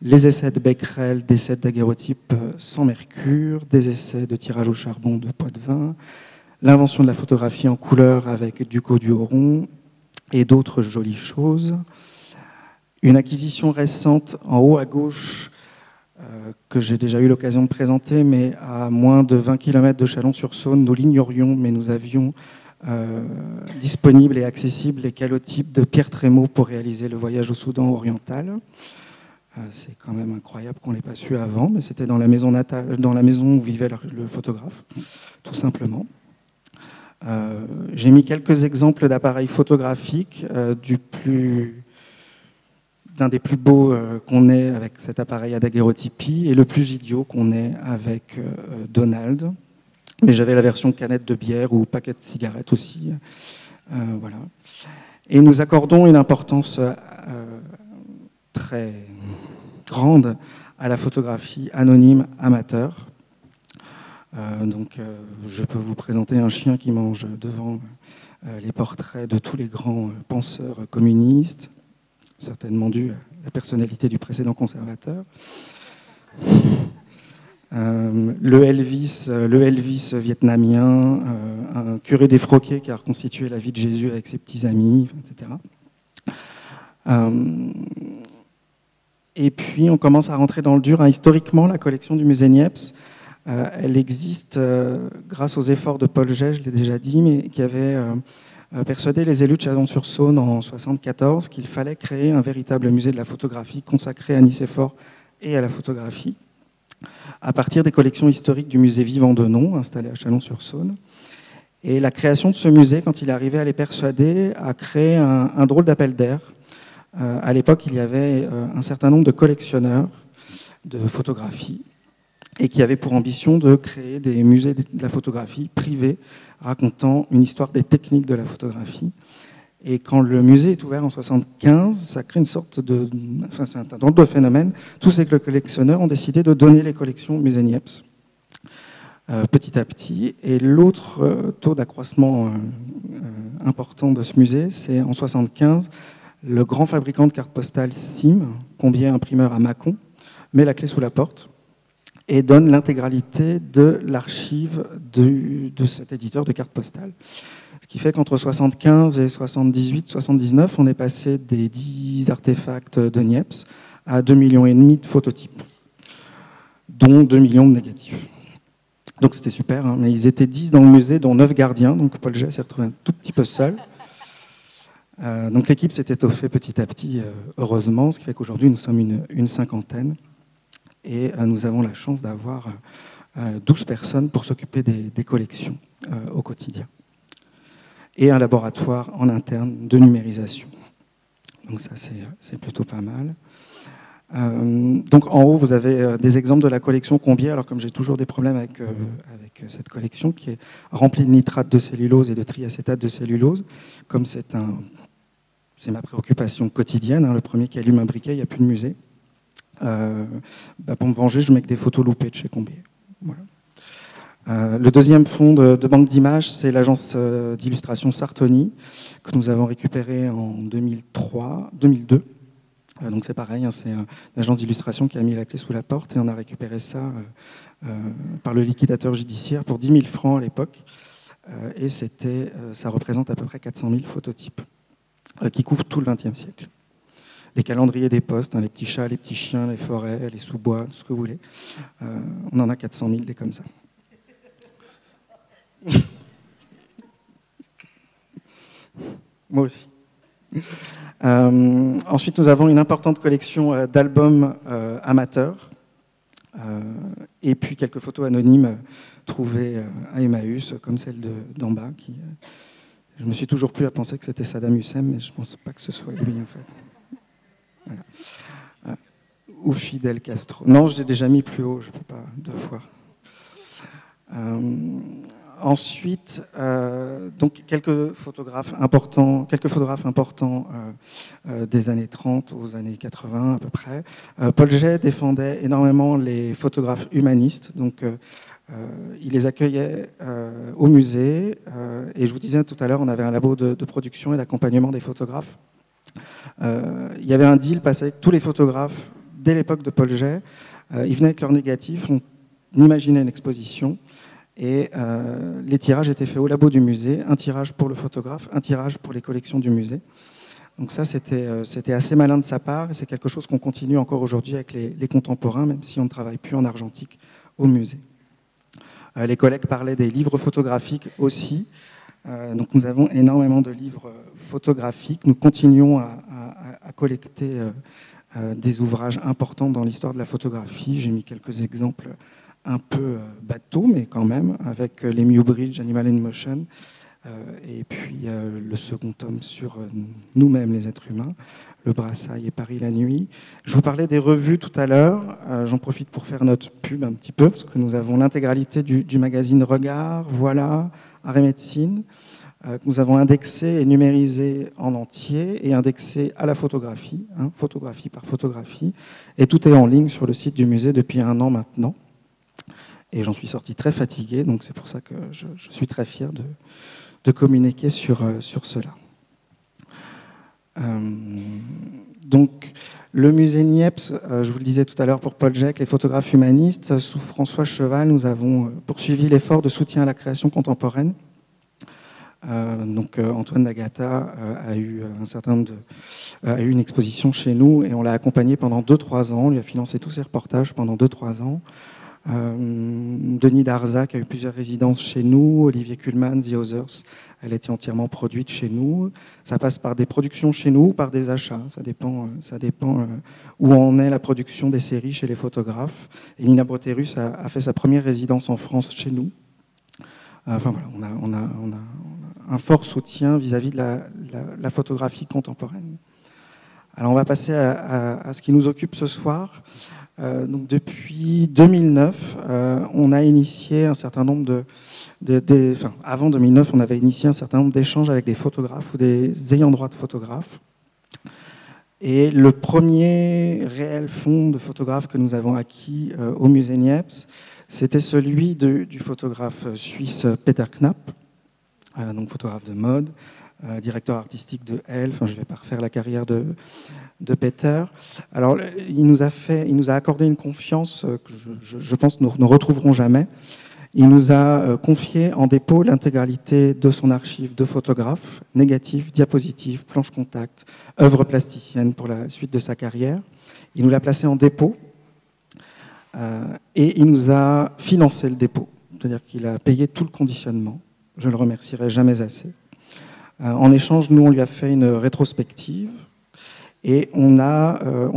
les essais de Becquerel, des sets daguerreotypes sans mercure, des essais de tirage au charbon de Poitvin, l'invention de la photographie en couleur avec Ducos du Haut-Rond et d'autres jolies choses. Une acquisition récente en haut à gauche que j'ai déjà eu l'occasion de présenter, mais à moins de 20 km de Chalon-sur-Saône, nous l'ignorions, mais nous avions disponible et accessible les calotypes de Pierre Trémaud pour réaliser le voyage au Soudan oriental. C'est quand même incroyable qu'on ne l'ait pas su avant, mais c'était dans la maison natale, dans la maison où vivait le photographe, tout simplement. J'ai mis quelques exemples d'appareils photographiques du plus d'un des plus beaux qu'on ait avec cet appareil à daguerreotypie et le plus idiot qu'on ait avec Donald. Mais j'avais la version canette de bière ou paquet de cigarettes aussi. Voilà. Et nous accordons une importance très grande à la photographie anonyme amateur. Donc, je peux vous présenter un chien qui mange devant les portraits de tous les grands penseurs communistes, certainement dû à la personnalité du précédent conservateur. Le Elvis vietnamien, un curé défroqué qui a reconstitué la vie de Jésus avec ses petits amis, etc. Et puis, on commence à rentrer dans le dur. Historiquement, la collection du musée Nièpce, elle existe grâce aux efforts de Paul Jay, je l'ai déjà dit, mais qui avait persuadé les élus de Chalon-sur-Saône en 1974 qu'il fallait créer un véritable musée de la photographie consacré à Nicéphore et à la photographie, à partir des collections historiques du musée Vivant de Nom, installé à Chalon-sur-Saône. Et la création de ce musée, quand il est arrivé à les persuader, a créé un drôle d'appel d'air. À l'époque, il y avait un certain nombre de collectionneurs de photographie et qui avaient pour ambition de créer des musées de la photographie privés racontant une histoire des techniques de la photographie. Et quand le musée est ouvert en 1975, ça crée une sorte de... Enfin, c'est un drôle de phénomène. Tous ces collectionneurs ont décidé de donner les collections au musée Nièpce, petit à petit. Et l'autre taux d'accroissement important de ce musée, c'est en 1975, le grand fabricant de cartes postales SIM, combien imprimeur à Mâcon, met la clé sous la porte et donne l'intégralité de l'archive de cet éditeur de cartes postales. Ce qui fait qu'entre 75 et 78, 79, on est passé des 10 artefacts de Nièpce à 2,5 millions de phototypes, dont 2 millions de négatifs. Donc c'était super, hein, mais ils étaient 10 dans le musée, dont 9 gardiens, donc Paul Jay s'est retrouvé un tout petit peu seul. Donc l'équipe s'est étoffée petit à petit, heureusement, ce qui fait qu'aujourd'hui nous sommes une cinquantaine. Et nous avons la chance d'avoir 12 personnes pour s'occuper des collections au quotidien. Et un laboratoire en interne de numérisation. Donc ça, c'est plutôt pas mal. Donc en haut, vous avez des exemples de la collection Combier. Alors comme j'ai toujours des problèmes avec cette collection qui est remplie de nitrate de cellulose et de triacétate de cellulose, comme c'est ma préoccupation quotidienne, hein, le premier qui allume un briquet, il n'y a plus de musée. Pour me venger, je mets que des photos loupées de chez Combier. Voilà. Le deuxième fonds de banque d'images, c'est l'agence d'illustration Sartoni, que nous avons récupéré en 2002. Donc c'est pareil, hein, c'est une agence d'illustration qui a mis la clé sous la porte et on a récupéré ça par le liquidateur judiciaire pour 10 000 francs à l'époque. Et ça représente à peu près 400 000 phototypes qui couvrent tout le XXe siècle. Les calendriers des postes, hein, les petits chats, les petits chiens, les forêts, les sous-bois, tout ce que vous voulez. On en a 400 000 des comme ça. Moi aussi. Ensuite, nous avons une importante collection d'albums amateurs et puis quelques photos anonymes trouvées à Emmaüs, comme celle d'en bas. Je me suis toujours plu à penser que c'était Saddam Hussein, mais je ne pense pas que ce soit lui, en fait. Voilà. Ou Fidel Castro. Non, je l'ai déjà mis plus haut, je ne peux pas 2 fois. Ensuite, donc quelques photographes importants des années 30 aux années 80 à peu près. Paul Jay défendait énormément les photographes humanistes, donc il les accueillait au musée. Et je vous disais tout à l'heure, on avait un labo de production et d'accompagnement des photographes. Il y avait un deal passé avec tous les photographes dès l'époque de Paul Jay. Ils venaient avec leurs négatifs, on imaginait une exposition. Et les tirages étaient faits au labo du musée, un tirage pour le photographe, un tirage pour les collections du musée. Donc ça, c'était assez malin de sa part, et c'est quelque chose qu'on continue encore aujourd'hui avec les contemporains, même si on ne travaille plus en argentique au musée. Les collègues parlaient des livres photographiques aussi. Donc nous avons énormément de livres photographiques. Nous continuons à collecter des ouvrages importants dans l'histoire de la photographie. J'ai mis quelques exemples un peu bateau, mais quand même, avec les Mewbridge, Animal in Motion, et puis le second tome sur nous-mêmes, les êtres humains, Le Brassailles et Paris la nuit. Je vous parlais des revues tout à l'heure. J'en profite pour faire notre pub un petit peu, parce que nous avons l'intégralité du magazine Regard, Voilà, Arts et Médecine, que nous avons indexé et numérisé en entier et indexé à la photographie, hein, photographie par photographie. Et tout est en ligne sur le site du musée depuis 1 an maintenant. Et j'en suis sorti très fatigué, donc c'est pour ça que je suis très fier de communiquer sur cela. Donc, le musée Nièpce, je vous le disais tout à l'heure pour Pohlmann, les photographes humanistes, sous François Cheval, nous avons poursuivi l'effort de soutien à la création contemporaine. Donc, Antoine D'Agata a eu une exposition chez nous et on l'a accompagné pendant 2-3 ans. On lui a financé tous ses reportages pendant 2-3 ans. Denis Darzac a eu plusieurs résidences chez nous, Olivier Kuhlmann, The Others, elle était entièrement produite chez nous. Ça passe par des productions chez nous ou par des achats, ça dépend où en est la production des séries chez les photographes. Et Nina Broterus a fait sa première résidence en France chez nous. Enfin voilà, on a un fort soutien vis-à-vis de la photographie contemporaine. Alors on va passer à ce qui nous occupe ce soir. Donc depuis 2009, on a initié un certain nombre avant 2009, on avait initié un certain nombre d'échanges avec des photographes ou des ayants droit de photographes. Et le premier réel fonds de photographes que nous avons acquis au musée Nièpce, c'était celui du photographe suisse Peter Knapp, donc photographe de mode, directeur artistique de Elle. Enfin, je ne vais pas refaire la carrière de Peter. Alors, il nous a accordé une confiance que je pense nous ne retrouverons jamais. Il nous a confié en dépôt l'intégralité de son archive de photographes, négatifs, diapositives, planches contact, œuvres plasticiennes pour la suite de sa carrière. Il nous l'a placé en dépôt et il nous a financé le dépôt. C'est-à-dire qu'il a payé tout le conditionnement. Je ne le remercierai jamais assez. En échange, nous, on lui a fait une rétrospective et on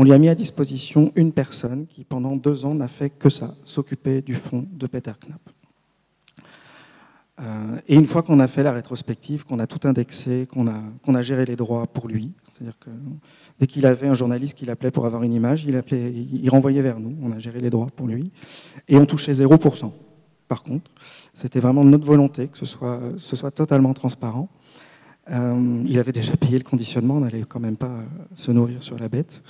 lui a mis à disposition une personne qui, pendant 2 ans, n'a fait que ça, s'occuper du fonds de Peter Knapp. Et une fois qu'on a fait la rétrospective, qu'on a tout indexé, qu'on a géré les droits pour lui, c'est-à-dire que dès qu'il avait un journaliste qui l'appelait pour avoir une image, il renvoyait vers nous, on a géré les droits pour lui, et on touchait 0%. Par contre, c'était vraiment notre volonté que ce soit totalement transparent. Il avait déjà payé le conditionnement, on n'allait quand même pas se nourrir sur la bête.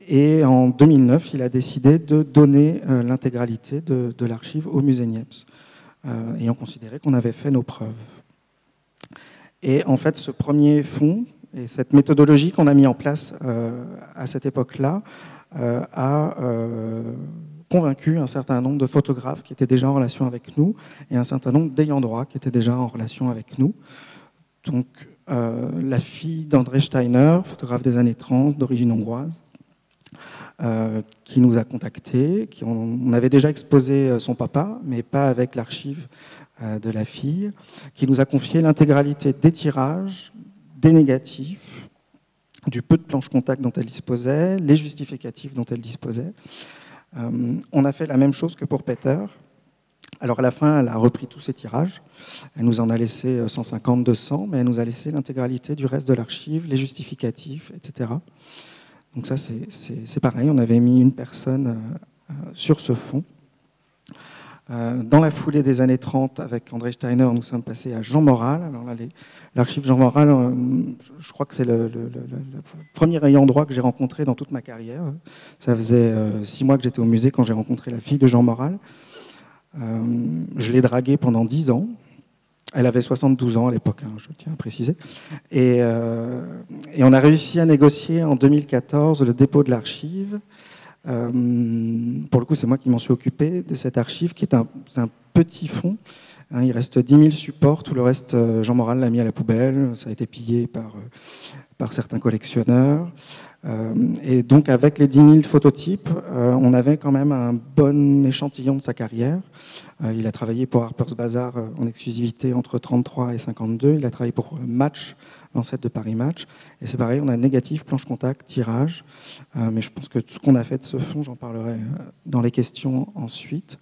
Et en 2009, il a décidé de donner l'intégralité de l'archive au musée Nièpce, ayant considéré qu'on avait fait nos preuves. Et en fait, ce premier fonds et cette méthodologie qu'on a mis en place à cette époque-là a convaincu un certain nombre de photographes qui étaient déjà en relation avec nous et un certain nombre d'ayants droit qui étaient déjà en relation avec nous. Donc, la fille d'André Steiner, photographe des années 30, d'origine hongroise, qui nous a contactés, on avait déjà exposé son papa, mais pas avec l'archive de la fille, qui nous a confié l'intégralité des tirages, des négatifs, du peu de planches contact dont elle disposait, les justificatifs dont elle disposait. On a fait la même chose que pour Peter. Alors à la fin, elle a repris tous ses tirages. Elle nous en a laissé 150, 200, mais elle nous a laissé l'intégralité du reste de l'archive, les justificatifs, etc. Donc ça, c'est pareil. On avait mis une personne sur ce fonds. Dans la foulée des années 30, avec André Steiner, nous sommes passés à Jean Moral. Alors là, l'archive Jean Moral, je crois que c'est le premier ayant droit que j'ai rencontré dans toute ma carrière. Ça faisait 6 mois que j'étais au musée quand j'ai rencontré la fille de Jean Moral. Je l'ai draguée pendant 10 ans. Elle avait 72 ans à l'époque, hein, je tiens à préciser. Et on a réussi à négocier en 2014 le dépôt de l'archive. Pour le coup, c'est moi qui m'en suis occupé de cette archive, qui est un petit fonds. Hein, il reste 10 000 supports, tout le reste, Jean Moral l'a mis à la poubelle. Ça a été pillé par certains collectionneurs. Et donc, avec les 10 000 phototypes, on avait quand même un bon échantillon de sa carrière. Il a travaillé pour Harper's Bazaar en exclusivité entre 1933 et 1952. Il a travaillé pour Match, l'ancêtre de Paris Match. Et c'est pareil, on a négatif, planche contact, tirage. Mais je pense que tout ce qu'on a fait de ce fonds, j'en parlerai dans les questions ensuite.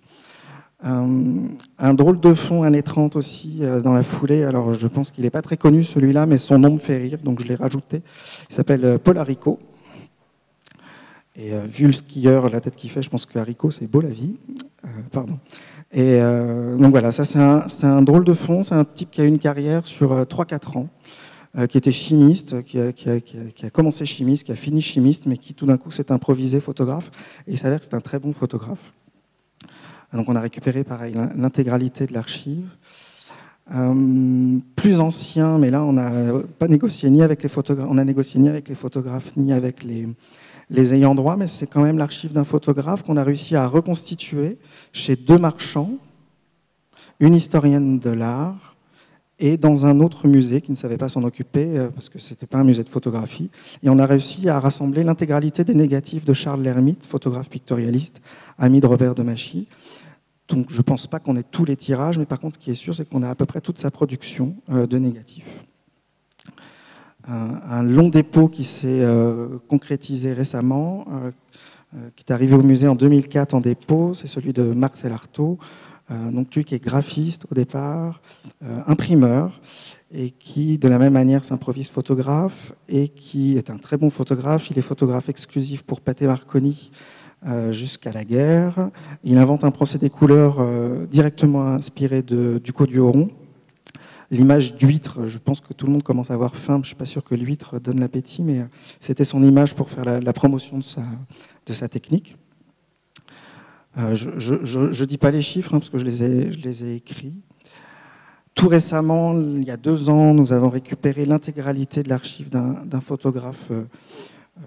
Un drôle de fond, 1,30 aussi, dans la foulée. Alors, je pense qu'il n'est pas très connu, celui-là, mais son nom me fait rire, donc je l'ai rajouté. Il s'appelle Paul Haricot. Et vu le skieur, la tête qu'il fait, je pense que Haricot, c'est beau la vie. Pardon. Et donc voilà, ça c'est un drôle de fond. C'est un type qui a eu une carrière sur 3-4 ans, qui était chimiste, qui a commencé chimiste, qui a fini chimiste, mais qui tout d'un coup s'est improvisé photographe. Et il s'avère que c'est un très bon photographe. Donc on a récupéré pareil l'intégralité de l'archive. Plus ancien, mais là on n'a pas négocié ni avec les photographes, on a négocié ni avec les photographes ni avec les ayants droit, mais c'est quand même l'archive d'un photographe qu'on a réussi à reconstituer chez 2 marchands, une historienne de l'art et dans un autre musée qui ne savait pas s'en occuper parce que c'était pas un musée de photographie. Et on a réussi à rassembler l'intégralité des négatifs de Charles L'Hermite, photographe pictorialiste, ami de Robert de Machy. Donc je ne pense pas qu'on ait tous les tirages, mais par contre, ce qui est sûr, c'est qu'on a à peu près toute sa production de négatifs. Un long dépôt qui s'est concrétisé récemment, qui est arrivé au musée en 2004 en dépôt, c'est celui de Marcel Artaud, donc lui qui est graphiste au départ, imprimeur, et qui de la même manière s'improvise photographe, et qui est un très bon photographe. Il est photographe exclusif pour Pathé Marconi, jusqu'à la guerre. Il invente un procédé couleur directement inspiré du Caux du Haut. L'image d'huître, je pense que tout le monde commence à avoir faim, je ne suis pas sûr que l'huître donne l'appétit, mais c'était son image pour faire la promotion de sa technique. Je ne dis pas les chiffres, parce que je les ai écrits. Tout récemment, il y a 2 ans, nous avons récupéré l'intégralité de l'archive d'un photographe.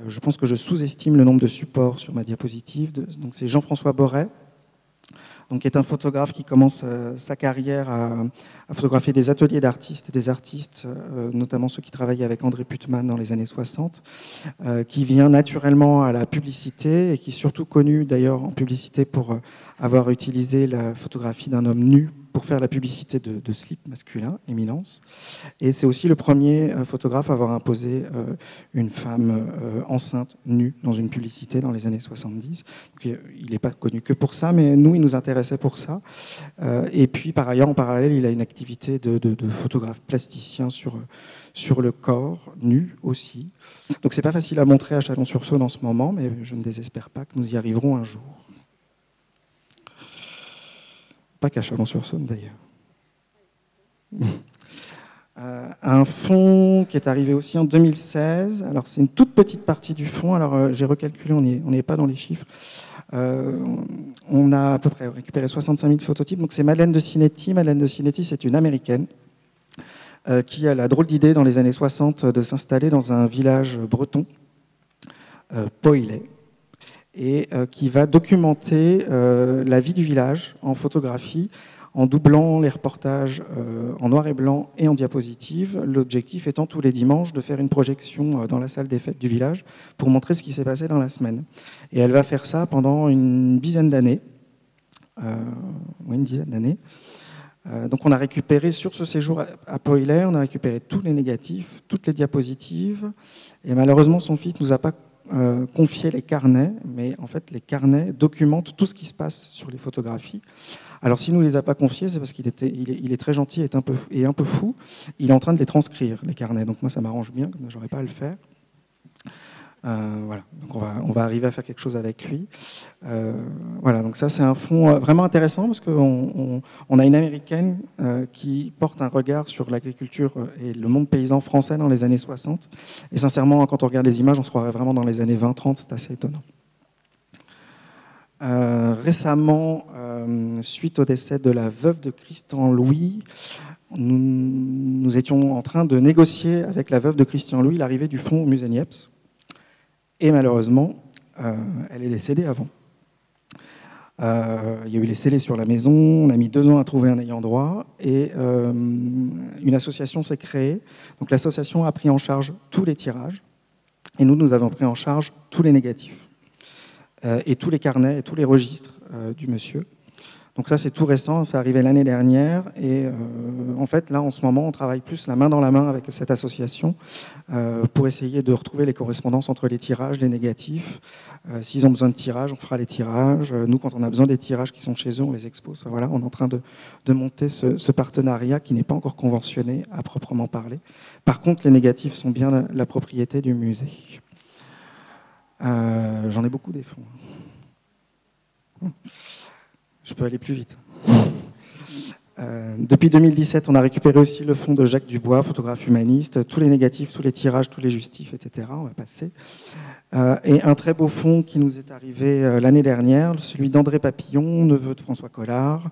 Je pense que je sous-estime le nombre de supports sur ma diapositive. Donc c'est Jean-François Borret, donc qui est un photographe qui commence sa carrière à photographier des ateliers d'artistes et des artistes, notamment ceux qui travaillaient avec André Puhlmann dans les années 60, qui vient naturellement à la publicité et qui est surtout connu d'ailleurs en publicité pour avoir utilisé la photographie d'un homme nu pour faire la publicité de slip masculin, Éminence. Et c'est aussi le premier photographe à avoir imposé une femme enceinte nue dans une publicité dans les années 70. Donc, il n'est pas connu que pour ça, mais nous, il nous intéressait pour ça. Et puis, par ailleurs, en parallèle, il a une activité de photographe plasticien sur le corps, nu aussi. Donc, c'est pas facile à montrer à Chalon-sur-Saône en ce moment, mais je ne désespère pas que nous y arriverons un jour. Pas qu'à Chalon-sur-Saône d'ailleurs. Un fonds qui est arrivé aussi en 2016. Alors c'est une toute petite partie du fonds. Alors j'ai recalculé, on n'est pas dans les chiffres. On a à peu près récupéré 65 000 phototypes. Donc c'est Madeleine de Cinetti. Madeleine de Cinetti, c'est une Américaine qui a la drôle d'idée dans les années 60 de s'installer dans un village breton, Poïlet, et qui va documenter la vie du village en photographie, en doublant les reportages en noir et blanc et en diapositive. L'objectif étant tous les dimanches de faire une projection dans la salle des fêtes du village pour montrer ce qui s'est passé dans la semaine. Et elle va faire ça pendant une dizaine d'années. Donc on a récupéré sur ce séjour à Poïlet, on a récupéré tous les négatifs, toutes les diapositives. Et malheureusement, son fils ne nous a pas confier les carnets, mais en fait les carnets documentent tout ce qui se passe sur les photographies. Alors s'il ne nous les a pas confiés, c'est parce qu'il est très gentil et un peu fou. Il est en train de les transcrire, les carnets. Donc moi ça m'arrange bien, comme j'aurais pas à le faire. Voilà, donc on va arriver à faire quelque chose avec lui. Voilà, donc ça c'est un fonds vraiment intéressant parce qu'on a une Américaine qui porte un regard sur l'agriculture et le monde paysan français dans les années 60. Et sincèrement, quand on regarde les images, on se croirait vraiment dans les années 20-30, c'est assez étonnant. Récemment, suite au décès de la veuve de Christian Louis, nous étions en train de négocier avec la veuve de Christian Louis l'arrivée du fonds au musée Nièpce. Et malheureusement, elle est décédée avant. Il y a eu les scellés sur la maison, on a mis 2 ans à trouver un ayant droit, et une association s'est créée. Donc l'association a pris en charge tous les tirages, et nous avons pris en charge tous les négatifs, et tous les carnets, et tous les registres du monsieur. Donc ça, c'est tout récent, c'est arrivé l'année dernière. Et en fait, là, en ce moment, on travaille plus la main dans la main avec cette association pour essayer de retrouver les correspondances entre les tirages, les négatifs. S'ils ont besoin de tirages, on fera les tirages. Nous, quand on a besoin des tirages qui sont chez eux, on les expose. Voilà, on est en train de monter ce partenariat qui n'est pas encore conventionné à proprement parler. Par contre, les négatifs sont bien la propriété du musée. J'en ai beaucoup des fonds. Je peux aller plus vite. Depuis 2017, on a récupéré aussi le fonds de Jacques Dubois, photographe humaniste, tous les négatifs, tous les tirages, tous les justifs, etc. On va passer. Et un très beau fonds qui nous est arrivé l'année dernière, celui d'André Papillon, neveu de François Collard.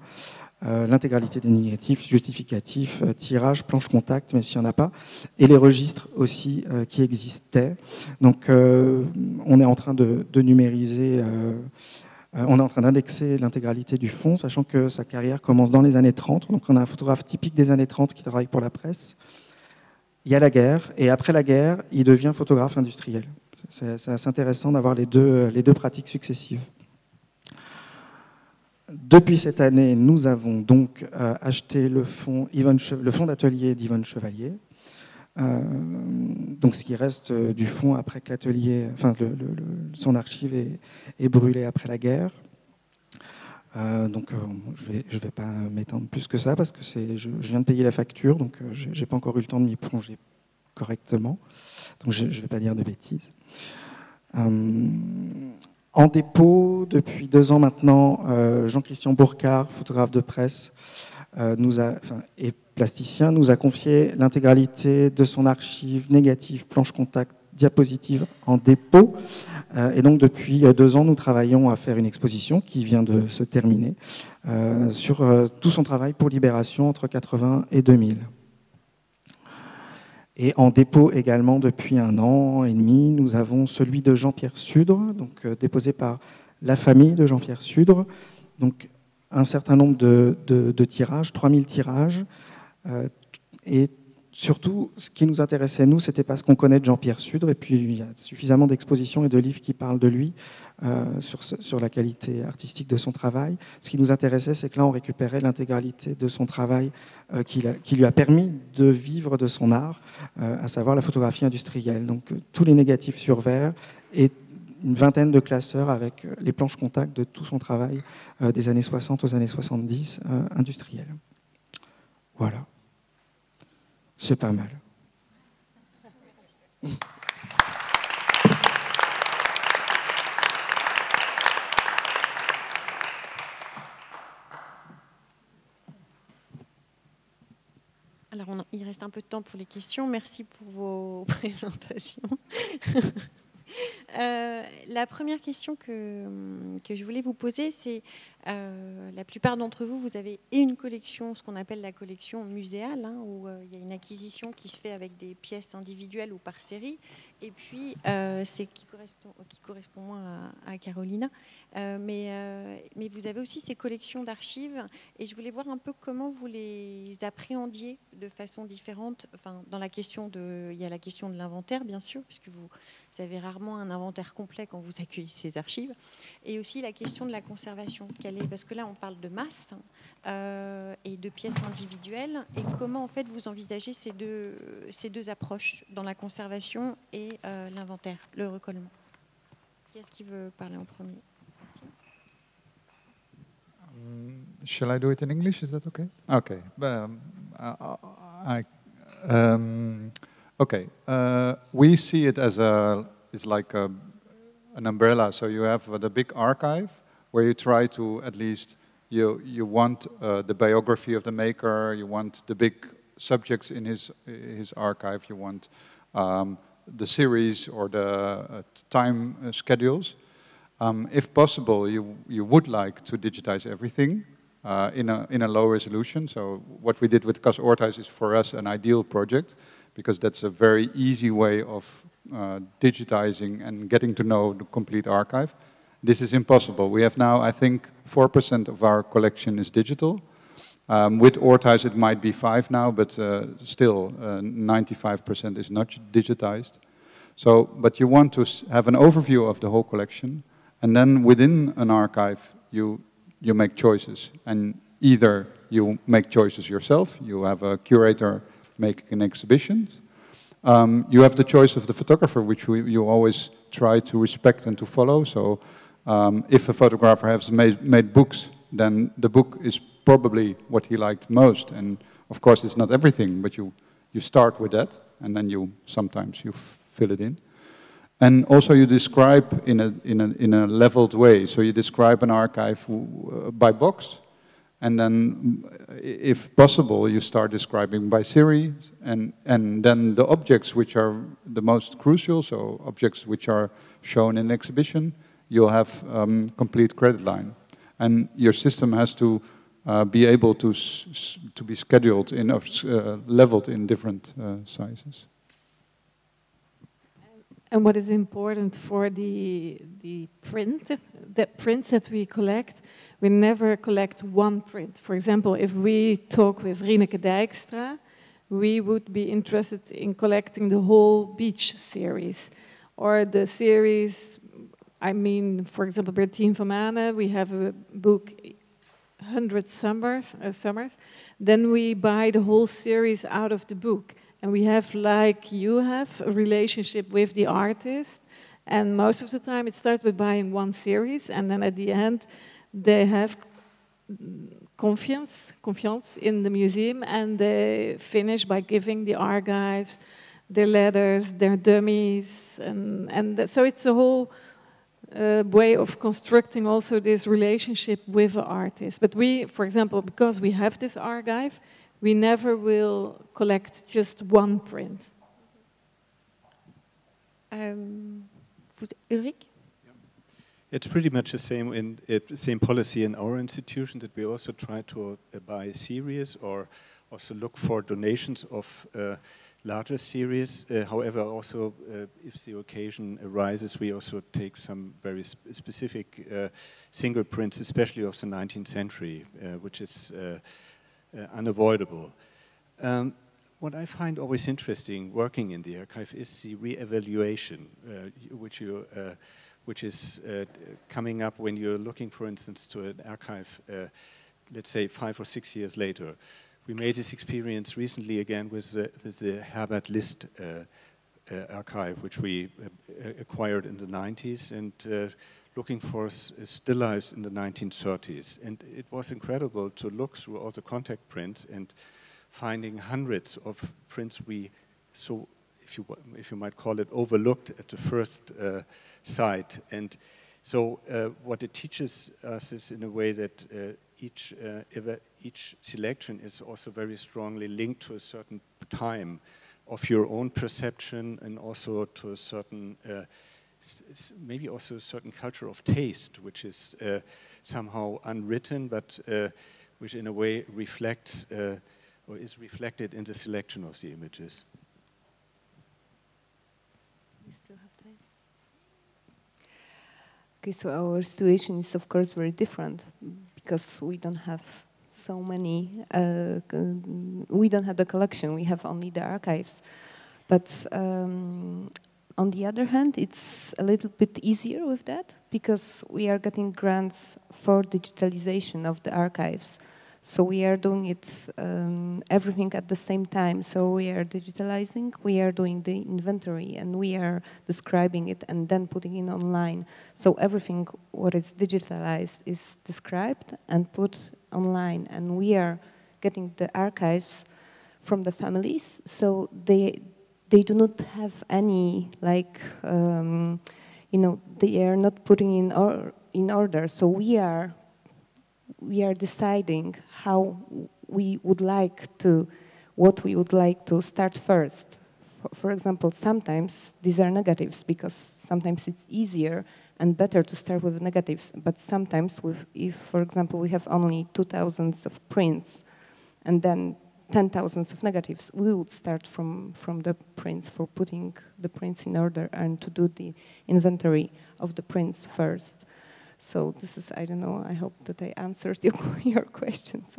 L'intégralité des négatifs, justificatifs, tirages, planches contact, même s'il n'y en a pas, et les registres aussi qui existaient. Donc on est en train de numériser... on est en train d'indexer l'intégralité du fonds, sachant que sa carrière commence dans les années 30. Donc on a un photographe typique des années 30 qui travaille pour la presse. Il y a la guerre, et après la guerre, il devient photographe industriel. C'est assez intéressant d'avoir les deux pratiques successives. Depuis cette année, nous avons donc acheté le fonds d'atelier d'Yvonne Chevalier. Donc ce qui reste du fonds après que l'atelier, enfin son archive est brûlée après la guerre. Donc je vais pas m'étendre plus que ça parce que je viens de payer la facture, donc j'ai pas encore eu le temps de m'y plonger correctement. Donc je vais pas dire de bêtises. En dépôt depuis 2 ans maintenant, Jean-Christian Bourcard, photographe de presse, et plasticien, nous a confié l'intégralité de son archive négative, planche contact, diapositive en dépôt. Et donc depuis 2 ans, nous travaillons à faire une exposition qui vient de se terminer sur tout son travail pour Libération entre 80 et 2000. Et en dépôt également depuis 1 an et demi, nous avons celui de Jean-Pierre Sudre, donc déposé par la famille de Jean-Pierre Sudre. Donc un certain nombre de tirages, 3000 tirages. Et surtout, ce qui nous intéressait, nous, c'était parce qu'on connaît de Jean-Pierre Sudre, et puis il y a suffisamment d'expositions et de livres qui parlent de lui sur la qualité artistique de son travail. Ce qui nous intéressait, c'est que là, on récupérait l'intégralité de son travail qui lui a permis de vivre de son art, à savoir la photographie industrielle. Donc, tous les négatifs sur verre et une vingtaine de classeurs avec les planches contact de tout son travail des années 60 aux années 70 industriels. Voilà. C'est pas mal. Alors, il reste un peu de temps pour les questions. Merci pour vos présentations. La première question que je voulais vous poser, c'est la plupart d'entre vous, vous avez une collection, ce qu'on appelle la collection muséale, hein, où il y a une acquisition qui se fait avec des pièces individuelles ou par série, et puis c'est qui correspond moins à Karolina, mais vous avez aussi ces collections d'archives, et je voulais voir un peu comment vous les appréhendiez de façon différente. Enfin, dans la question il y a la question de l'inventaire, bien sûr, puisque vous avez rarement un inventaire complet quand vous accueillez ces archives. Et aussi la question de la conservation. Parce que là, on parle de masse et de pièces individuelles. Et comment, en fait, vous envisagez ces deux approches dans la conservation et l'inventaire, le recollement? Qui est-ce qui veut parler en premier? Shall I do it in English? Is that okay? Okay. Okay. We see it as it's like an umbrella. So you have the big archive where you try to at least you want the biography of the maker. You want the big subjects in his archive. You want the series or the time schedules. If possible, you would like to digitize everything in a low resolution. So what we did with Cas Oorthuis is for us an ideal project, because that's a very easy way of digitizing and getting to know the complete archive. This is impossible. We have now, I think, 4% of our collection is digital. With Oorthuis it might be 5 now, but still 95% is not digitized. So, but you want to have an overview of the whole collection, and then within an archive you you make choices. And either you make choices yourself, you have a curator making an exhibition. You have the choice of the photographer, which you always try to respect and to follow. So if a photographer has made books, then the book is probably what he liked most. And of course, it's not everything, but you start with that, and then sometimes you fill it in. And also you describe in a leveled way. So you describe an archive by box, and then, if possible, you start describing by series, and then the objects which are the most crucial, so objects which are shown in exhibition, you'll have complete credit line. And your system has to be able to be scheduled in leveled in different sizes. And what is important for the prints that we collect, we never collect one print. For example, if we talk with Rieneke Dijkstra, we would be interested in collecting the whole beach series, or the series. I mean, for example, Bertien van Manen, we have a book, 100 Summers. Then we buy the whole series out of the book. And we have, like you have, a relationship with the artist. And most of the time it starts with buying one series. And then at the end, they have confiance in the museum. And they finish by giving the archives, their letters, their dummies. And so it's a whole way of constructing also this relationship with the artist. But we, for example, because we have this archive, we never will collect just one print. Ulrich? It's pretty much the same policy in our institution, that we also try to buy a series or also look for donations of larger series. However, also if the occasion arises, we also take some very specific single prints, especially of the 19th century, which is unavoidable. What I find always interesting working in the archive is the re-evaluation, which is coming up when you're looking, for instance, to an archive, let's say 5 or 6 years later. We made this experience recently again with the Herbert List archive, which we acquired in the 90s, and looking for still lifes in the 1930s. And it was incredible to look through all the contact prints and finding hundreds of prints we, so if you might call it, overlooked at the first sight. And so what it teaches us is in a way that each selection is also very strongly linked to a certain time of your own perception, and also to a certain maybe also a certain culture of taste, which is somehow unwritten, but which in a way reflects or is reflected in the selection of the images. We still have time. Okay, so our situation is of course very different, because we don't have so many, we don't have the collection, we have only the archives. But on the other hand, it's a little bit easier with that, because we are getting grants for digitalization of the archives. So we are doing it, everything at the same time. So we are digitalizing, we are doing the inventory, and we are describing it and then putting it online. So everything what is digitalized is described and put online, and we are getting the archives from the families. So they do not have any, like, you know, they are not putting in order. So we are deciding how we would like to, what we would like to start first. For example, sometimes these are negatives, because sometimes it's easier and better to start with negatives. But sometimes, if, for example, we have only 2,000 of prints and then 10,000 of negatives, we would start from the prints, for putting the prints in order and to do the inventory of the prints first. So this is, I don't know, I hope that I answered your questions.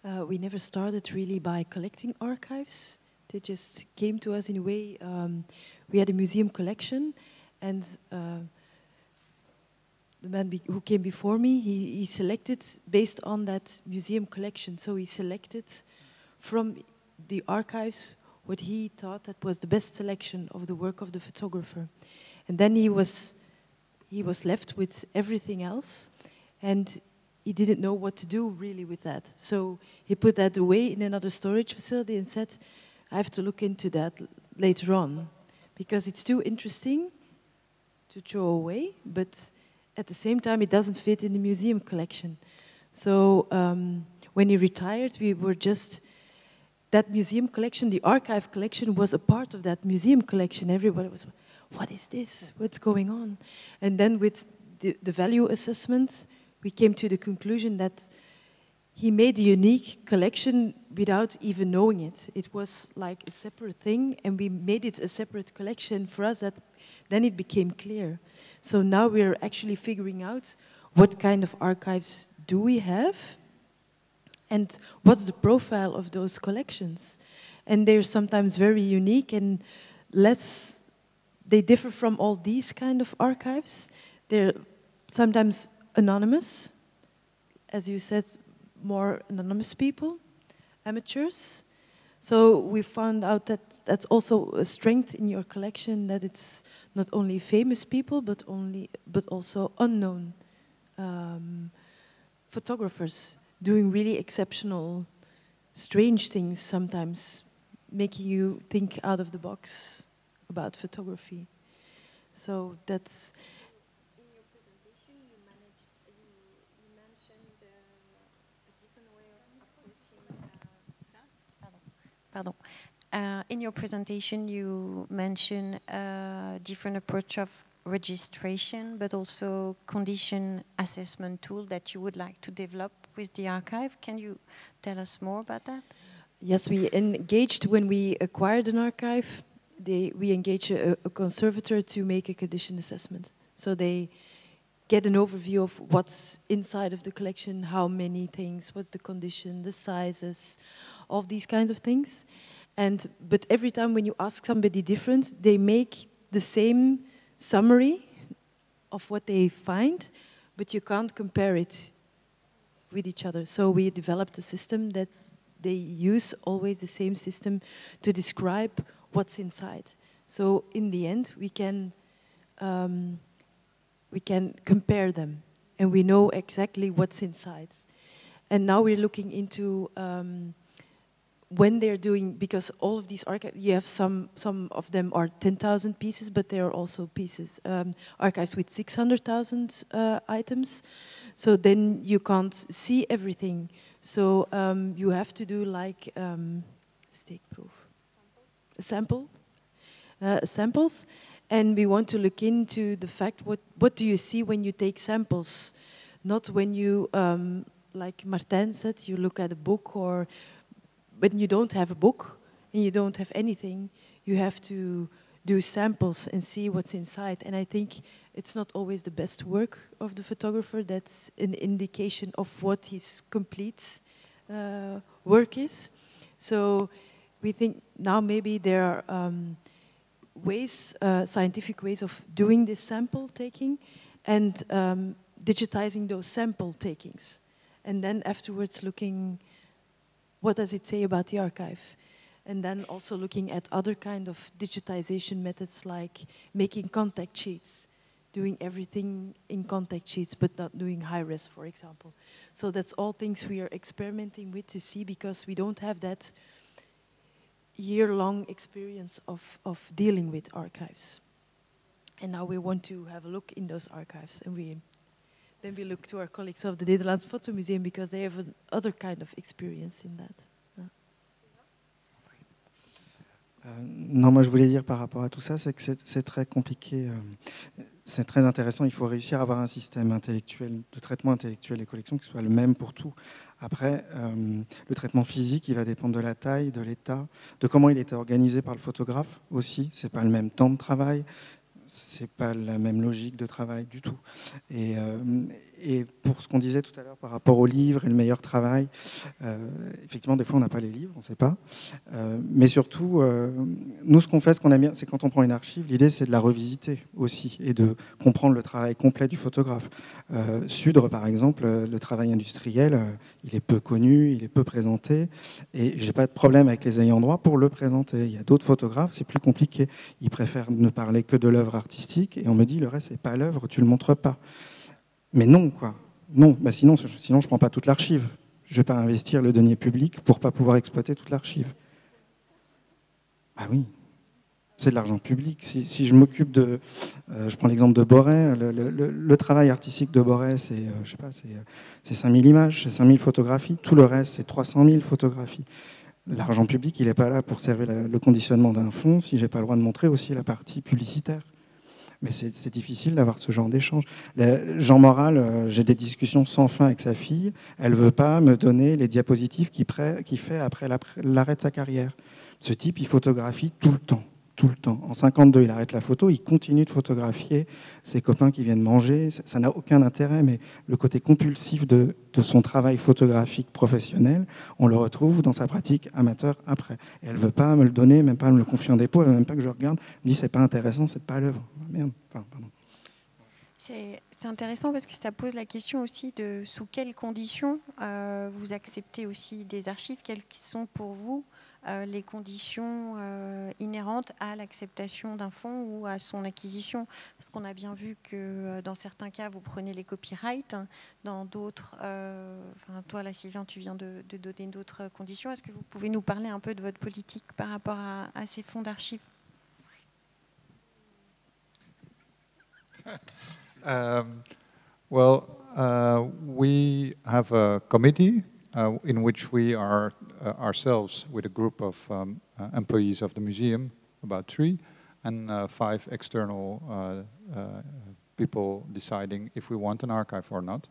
We never started really by collecting archives. They just came to us in a way. We had a museum collection, and the man who came before me, he selected based on that museum collection. So he selected from the archives what he thought that was the best selection of the work of the photographer. And then he was left with everything else, and he didn't know what to do really with that. So he put that away in another storage facility and said, I have to look into that later on, because it's too interesting to throw away, but at the same time it doesn't fit in the museum collection. So when he retired, we were just, that museum collection, the archive collection was a part of that museum collection. Everybody was, what is this? What's going on? And then with the value assessment, we came to the conclusion that he made a unique collection without even knowing it. It was like a separate thing, and we made it a separate collection for us. That then it became clear. So now we're actually figuring out what kind of archives do we have, and what's the profile of those collections. And they're sometimes very unique and less. They differ from all these kind of archives. They're sometimes anonymous, as you said, more anonymous people, amateurs. So we found out that that's also a strength in your collection, that it's not only famous people, but also unknown photographers doing really exceptional, strange things sometimes, making you think out of the box about photography. So that's. In your presentation, you mentioned a different way of approaching. In your presentation, you mentioned a different approach of registration, but also condition assessment tool that you would like to develop with the archive. Can you tell us more about that? Yes, we engaged when we acquired an archive. We engage a conservator to make a condition assessment. So they get an overview of what's inside of the collection, how many things, what's the condition, the sizes, all these kinds of things. But every time when you ask somebody different, they make the same summary of what they find, but you can't compare it with each other. So we developed a system that they use always the same system to describe what's inside. So in the end, we can compare them, and we know exactly what's inside. And now we're looking into when they're doing, because all of these archives, you have some of them are 10,000 pieces, but there are also pieces, archives with 600,000 items. So then you can't see everything. So you have to do like steekproef. Samples, and we want to look into the fact what do you see when you take samples, not when you like Martijn said, you look at a book, or when you don't have a book and you don't have anything, you have to do samples and see what's inside. And I think it's not always the best work of the photographer. That's an indication of what his complete work is. So we think now maybe there are ways, scientific ways of doing this sample taking, and digitizing those sample takings. And then afterwards looking, what does it say about the archive? And then also looking at other kind of digitization methods, like making contact sheets, doing everything in contact sheets, but not doing high-res, for example. So that's all things we are experimenting with to see, because we don't have that year-long experience of dealing with archives. And now we want to have a look in those archives, and then we look to our colleagues of the Nederlands Fotomuseum, because they have another kind of experience in that. Non, moi je voulais dire par rapport à tout ça, c'est que c'est très compliqué, c'est très intéressant. Il faut réussir à avoir un système intellectuel, de traitement intellectuel des collections qui soit le même pour tout. Après, le traitement physique, il va dépendre de la taille, de l'état, de comment il était organisé par le photographe aussi. C'est pas le même temps de travail, c'est pas la même logique de travail du tout. Et Et pour ce qu'on disait tout à l'heure par rapport aux livres et le meilleur travail, effectivement, des fois, on n'a pas les livres, on ne sait pas. Mais surtout, nous, ce qu'on fait, ce qu'on aime bien, c'est quand on prend une archive, l'idée, c'est de la revisiter aussi et de comprendre le travail complet du photographe. Sudre, par exemple, le travail industriel, il est peu connu, il est peu présenté, et je n'ai pas de problème avec les ayants droit pour le présenter. Il y a d'autres photographes, c'est plus compliqué. Ils préfèrent ne parler que de l'œuvre artistique, et on me dit, le reste, c'est pas l'œuvre, tu le montres pas. Mais non, quoi. Non, bah sinon je ne prends pas toute l'archive. Je ne vais pas investir le denier public pour ne pas pouvoir exploiter toute l'archive. Ah oui, c'est de l'argent public. Si je m'occupe de... je prends l'exemple de Boré. Le travail artistique de Boré, c'est, je sais pas, c'est 5000 images, c'est 5000 photographies. Tout le reste, c'est 300 000 photographies. L'argent public, il n'est pas là pour servir le conditionnement d'un fonds si je n'ai pas le droit de montrer aussi la partie publicitaire. Mais c'est difficile d'avoir ce genre d'échange. Jean Moral, j'ai des discussions sans fin avec sa fille. Elle ne veut pas me donner les diapositives qu'il fait après l'arrêt de sa carrière. Ce type, il photographie tout le temps. Tout le temps. En 52, il arrête la photo, il continue de photographier ses copains qui viennent manger. Ça n'a aucun intérêt, mais le côté compulsif de son travail photographique professionnel, on le retrouve dans sa pratique amateur après. Et elle ne veut pas me le donner, même pas me le confier en dépôt, elle ne veut même pas que je regarde. Elle me dit, c'est pas intéressant, c'est pas l'œuvre. Merde. Enfin, pardon. C'est intéressant parce que ça pose la question aussi de sous quelles conditions vous acceptez aussi des archives, quelles sont pour vous les conditions inhérentes à l'acceptation d'un fonds ou à son acquisition. Parce qu'on a bien vu que dans certains cas, vous prenez les copyrights, dans d'autres, toi là Sylvain, tu viens de donner d'autres conditions. Est-ce que vous pouvez nous parler un peu de votre politique par rapport à ces fonds d'archives? We have a committee in which we are ourselves with a group of employees of the museum, about 3, and 5 external people deciding if we want an archive or not.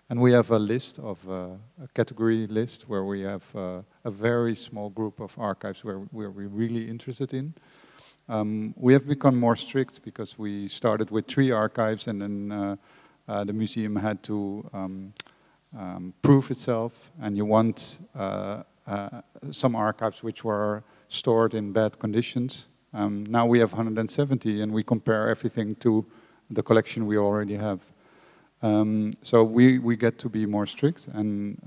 And we have a list of a category list where we have a very small group of archives where we're really interested in. We have become more strict because we started with 3 archives and then the museum had to prove itself, and you want some archives which were stored in bad conditions. Now we have 170 and we compare everything to the collection we already have. So we get to be more strict, and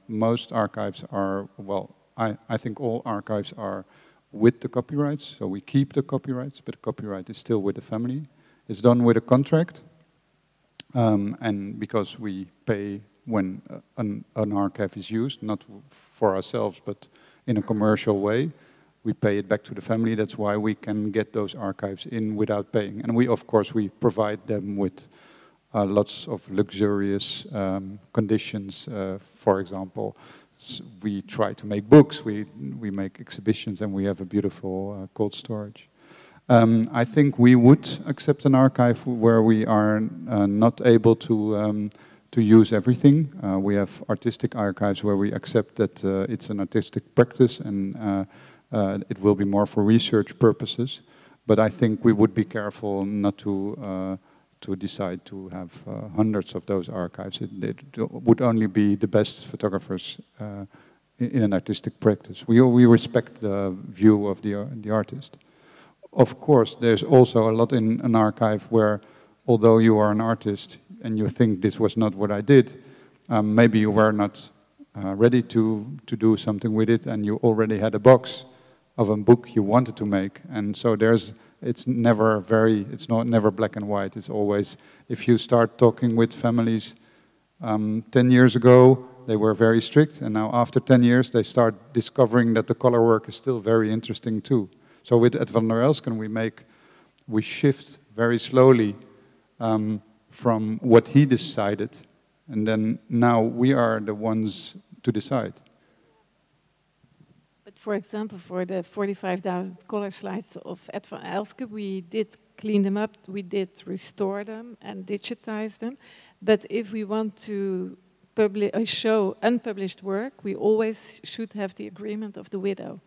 most archives are, well, I think all archives are with the copyrights, so we keep the copyrights, but the copyright is still with the family. It's done with a contract, and because we pay when an archive is used, not for ourselves, but in a commercial way, we pay it back to the family. That's why we can get those archives in without paying. And we, of course, we provide them with lots of luxurious conditions. For example, we try to make books, we make exhibitions, and we have a beautiful cold storage. I think we would accept an archive where we are not able to use everything. We have artistic archives where we accept that it's an artistic practice and it will be more for research purposes. But I think we would be careful not to decide to have hundreds of those archives. It would only be the best photographers in an artistic practice. We respect the view of the artist. Of course, there's also a lot in an archive where, although you are an artist and you think this was not what I did, maybe you were not ready to do something with it, and you already had a box of a book you wanted to make, and so it's never black and white. It's always, if you start talking with families 10 years ago, they were very strict, and now after 10 years they start discovering that the color work is still very interesting too. So with Ed van der Elsken we shift very slowly from what he decided, and then now we are the ones to decide. But for example, for the 45,000 color slides of Ed van Elsken, we did clean them up, we did restore them and digitize them. But if we want to show unpublished work, we always should have the agreement of the widow.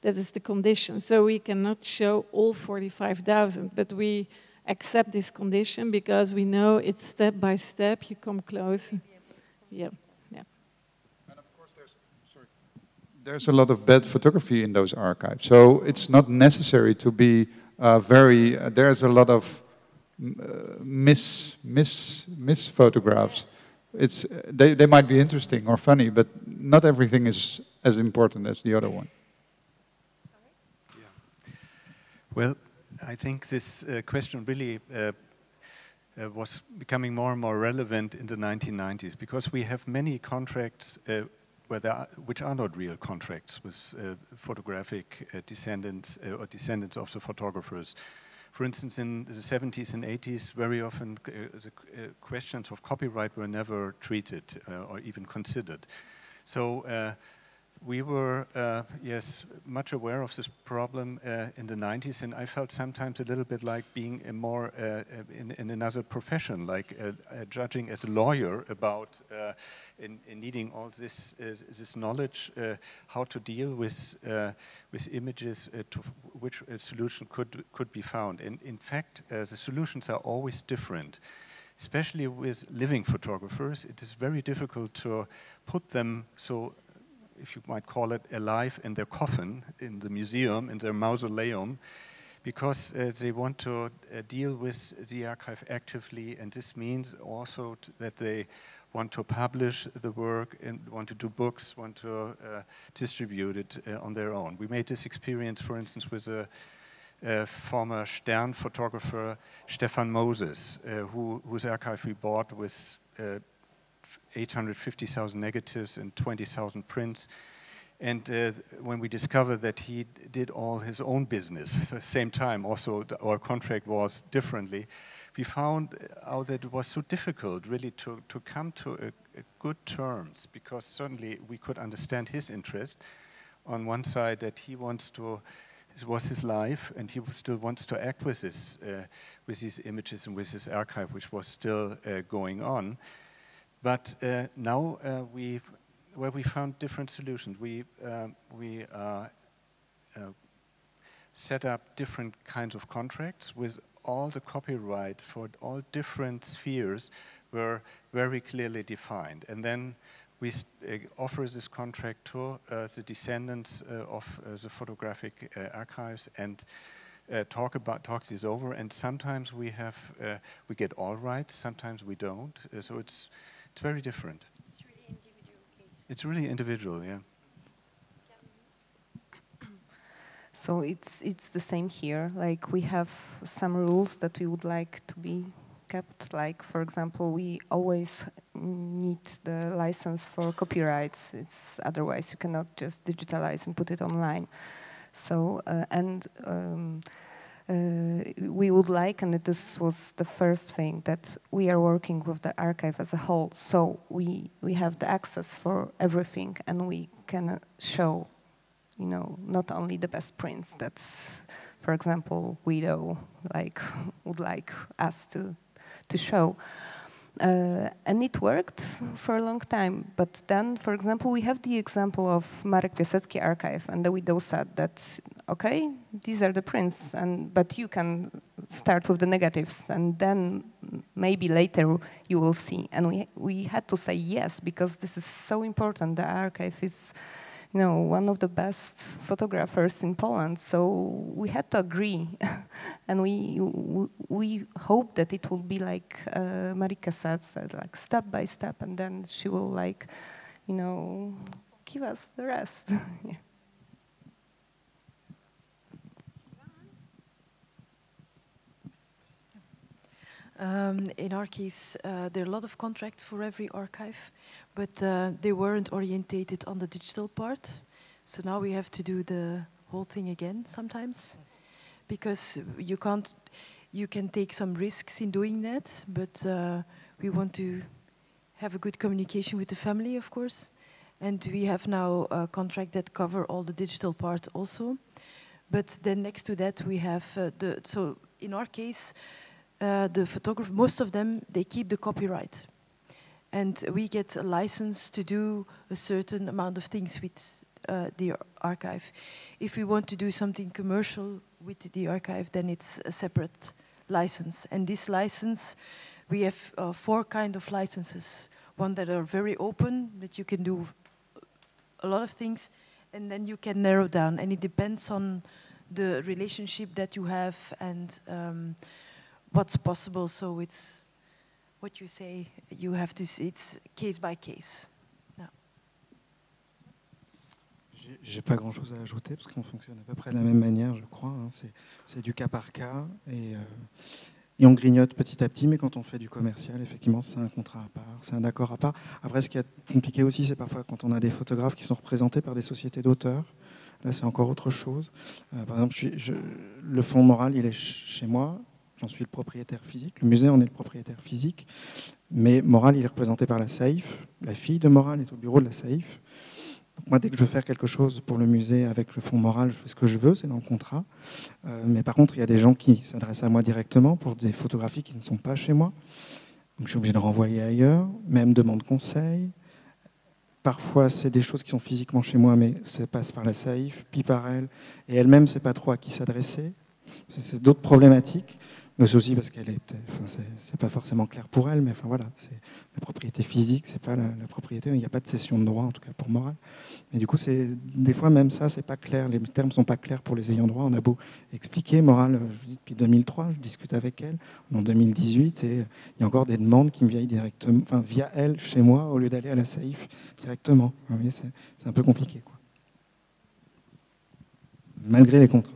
That is the condition. So we cannot show all 45,000, but we accept this condition because we know it's step by step, you come close. Yeah. And of course there's a lot of bad photography in those archives. So it's not necessary to be there's a lot of miss photographs. They might be interesting or funny, but not everything is as important as the other one. Yeah. Well, I think this question really was becoming more and more relevant in the 1990s because we have many contracts which are not real contracts with photographic descendants or descendants of the photographers. For instance, in the 70s and 80s, very often the questions of copyright were never treated or even considered. So we were, yes, much aware of this problem in the 90s, and I felt sometimes a little bit like being more in another profession, like judging as a lawyer about in needing all this knowledge, how to deal with images, to which a solution could be found. And in fact, the solutions are always different. Especially with living photographers, it is very difficult to put them so, if you might call it, alive in their coffin, in the museum, in their mausoleum, because they want to deal with the archive actively, and this means also that they want to publish the work and want to do books, want to distribute it on their own. We made this experience, for instance, with a former Stern photographer, Stefan Moses, whose archive we bought with 850,000 negatives and 20,000 prints. And when we discovered that he did all his own business at the same time, also our contract was differently, we found out that it was so difficult really to come to a good terms, because certainly we could understand his interest on one side, that he wants to, this was his life, and he still wants to act with this, with these images and with this archive, which was still going on. But now we found different solutions. We set up different kinds of contracts with all the copyright for all different spheres were very clearly defined. And then we offer this contract to the descendants of the photographic archives and talk this over. And sometimes we get all rights, sometimes we don't. So it's very different. It's really individual case. It's really individual, yeah. So it's the same here. Like, we have some rules that we would like to be kept. Like, for example, we always need the license for copyrights. It's otherwise you cannot just digitalize and put it online. So we would like, and this was the first thing, that we are working with the archive as a whole. So we have the access for everything, and we can show, you know, not only the best prints that, for example, Guido would like us to show. And it worked for a long time. But then, for example, we have the example of Marek Piasecki archive, and the widow said that, okay, these are the prints, but you can start with the negatives, and then maybe later you will see. And we had to say yes, because this is so important. The archive is, you know, one of the best photographers in Poland, so we had to agree. And we hope that it will be like Marika said, like step by step, and then she will, like, you know, give us the rest. Yeah. In our case, there are a lot of contracts for every archive, but they weren't orientated on the digital part. So now we have to do the whole thing again sometimes, because you can take some risks in doing that, but we want to have a good communication with the family, of course. And we have now a contract that cover all the digital part also. But then next to that we have so in our case, the photographer, most of them, they keep the copyright. And we get a license to do a certain amount of things with the archive. If we want to do something commercial with the archive, then it's a separate license. And this license, we have 4 kind of licenses. One that are very open, that you can do a lot of things, and then you can narrow down, and it depends on the relationship that you have and what's possible. So it's what you say, you have to see, it's case by case. Yeah. J'ai pas grand-chose à ajouter parce qu'on fonctionne à peu près de la même manière, je crois. Hein. C'est du cas par cas et on grignote petit à petit, mais quand on fait du commercial, effectivement, c'est un contrat à part, c'est un accord à part. Après, ce qui est compliqué aussi, c'est parfois quand on a des photographes qui sont représentés par des sociétés d'auteurs. Là, c'est encore autre chose. Par exemple, le fonds Moral, il est chez moi. J'en suis le propriétaire physique. Le musée en est le propriétaire physique. Mais Moral, il est représenté par la SAIF. La fille de Moral est au bureau de la SAIF. Donc moi, dès que je veux faire quelque chose pour le musée avec le fonds Moral, je fais ce que je veux, c'est dans le contrat. Mais par contre, il y a des gens qui s'adressent à moi directement pour des photographies qui ne sont pas chez moi. Donc je suis obligé de renvoyer ailleurs, même demande conseil. Parfois, c'est des choses qui sont physiquement chez moi, mais ça passe par la SAIF, puis par elle. Et elle-même ne sait pas trop à qui s'adresser. C'est d'autres problématiques. Mais c'est aussi parce qu'elle est, c'est pas forcément clair pour elle, mais enfin voilà, c'est la propriété physique, c'est pas la propriété, il n'y a pas de cession de droit, en tout cas pour Moral. Et du coup, des fois même ça, c'est pas clair, les termes sont pas clairs pour les ayants droit. On a beau expliquer, Moral, je dis depuis 2003, je discute avec elle, en 2018, et il y a encore des demandes qui me viennent directement, enfin via elle, chez moi, au lieu d'aller à la SAIF directement. Vous voyez, c'est un peu compliqué, quoi. Malgré les contrats.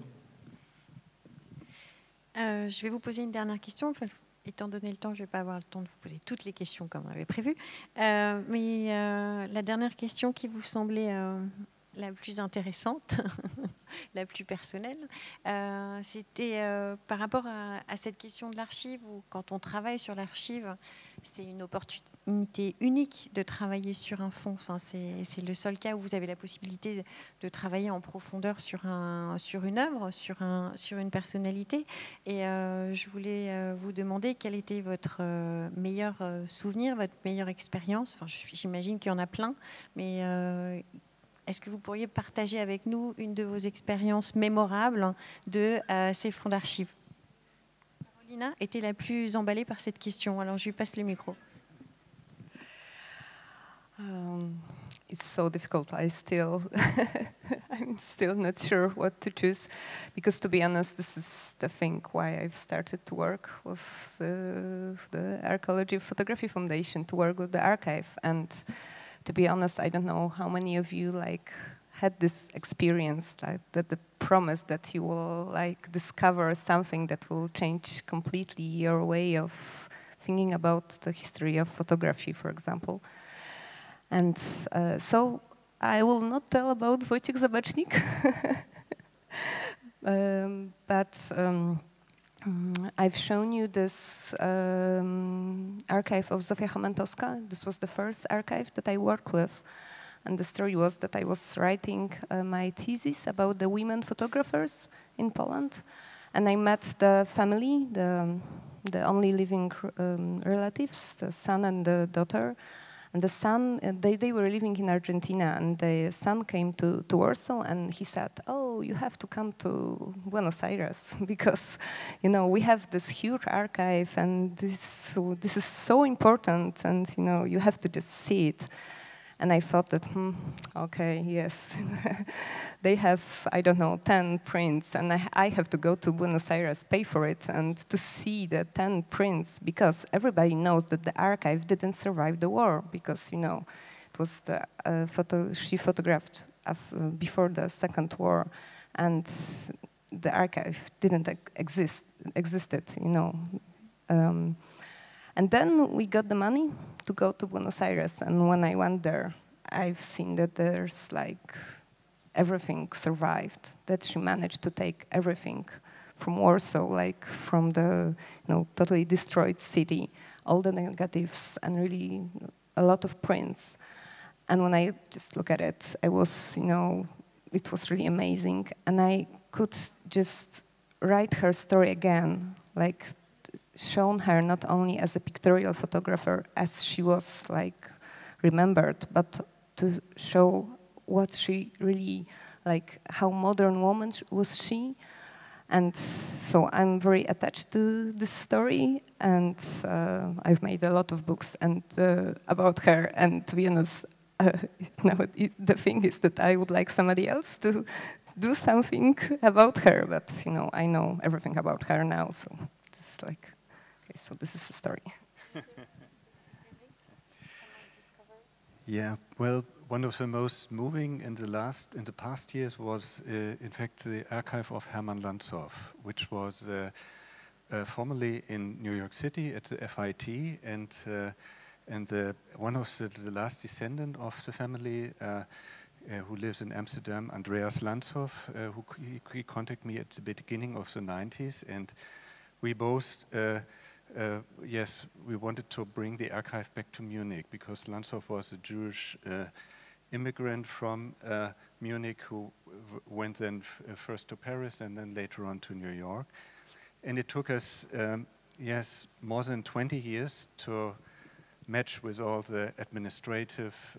Je vais vous poser une dernière question. Enfin, étant donné le temps, je ne vais pas avoir le temps de vous poser toutes les questions comme on avait prévu. Mais la dernière question qui vous semblait la plus intéressante, la plus personnelle, c'était par rapport à cette question de l'archive, où quand on travaille sur l'archive, c'est une opportunité unique de travailler sur un fond. Enfin, c'est le seul cas où vous avez la possibilité de travailler en profondeur sur une œuvre, sur une personnalité. Et je voulais vous demander quel était votre meilleur souvenir, votre meilleure expérience. Enfin, j'imagine qu'il y en a plein, mais est-ce que vous pourriez partager avec nous une de vos expériences mémorables de ces fonds d'archives? Karolina était la plus emballée par cette question, alors je lui passe le micro. It's so difficult. I'm still not sure what to choose, because to be honest, this is the thing why I've started to work with the Archaeology of Photography Foundation, to work with the archive. And to be honest, I don't know how many of you had this experience, that the promise that you will discover something that will change completely your way of thinking about the history of photography, for example. And so I will not tell about Wojciech Zabacznik, but I've shown you this archive of Zofia Chomantowska. This was the first archive that I worked with. And the story was that I was writing my thesis about the women photographers in Poland. And I met the family, the only living relatives, the son and the daughter. And the son, they were living in Argentina, and the son came to Warsaw, and he said, "Oh, you have to come to Buenos Aires, because, you know, we have this huge archive, and this is so important, and, you know, you have to just see it." And I thought that, okay, yes, they have, I don't know, 10 prints, and I have to go to Buenos Aires, pay for it, and to see the 10 prints, because everybody knows that the archive didn't survive the war, because, you know, it was she photographed before the Second War, and the archive didn't existed, you know. And then we got the money to go to Buenos Aires, and when I went there, I've seen that there's everything survived, that she managed to take everything from Warsaw, from the totally destroyed city, all the negatives, and really a lot of prints. And when I just look at it, I was, it was really amazing, and I could just write her story again, shown her not only as a pictorial photographer as she was remembered, but to show what she really, how modern woman was she, And so I'm very attached to this story, and I've made a lot of books and about her. And to be honest, now the thing is that I would like somebody else to do something about her, but you know, I know everything about her now, so this is like, okay, so this is the story. Yeah, well, one of the most moving in the past years was, in fact, the archive of Hermann Landshoff, which was formerly in New York City at the FIT, and one of the last descendant of the family, who lives in Amsterdam, Andreas Landshoff, he contacted me at the beginning of the 90s, and we both. Yes, we wanted to bring the archive back to Munich because Landshoff was a Jewish immigrant from Munich who went then first to Paris and then later on to New York. And it took us, yes, more than 20 years to match with all the administrative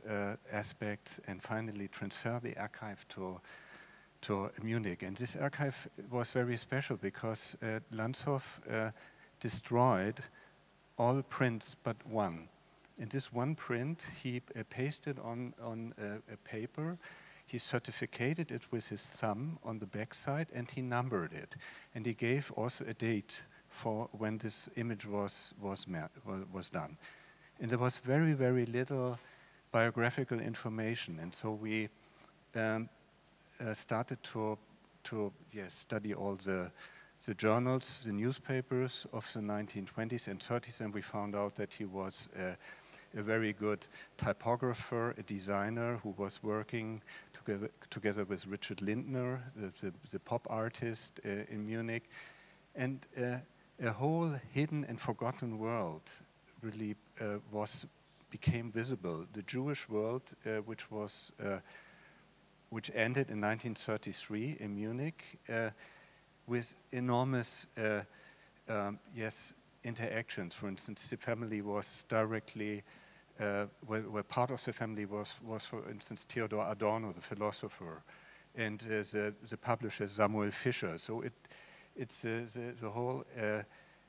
aspects and finally transfer the archive to Munich. And this archive was very special because Landshoff destroyed all prints but one. In this one print, he pasted on a paper, he certificated it with his thumb on the back side, and he numbered it. And he gave also a date for when this image was done. And there was very, very little biographical information. And so we started to study all the journals, the newspapers of the 1920s and 30s, and we found out that he was a very good typographer, a designer who was working together with Richard Lindner, the pop artist in Munich, and a whole hidden and forgotten world really became visible. The Jewish world, which ended in 1933 in Munich, with enormous, interactions. For instance, the family was directly, where part of the family was, for instance, Theodor Adorno, the philosopher, and the publisher Samuel Fischer. So it's the whole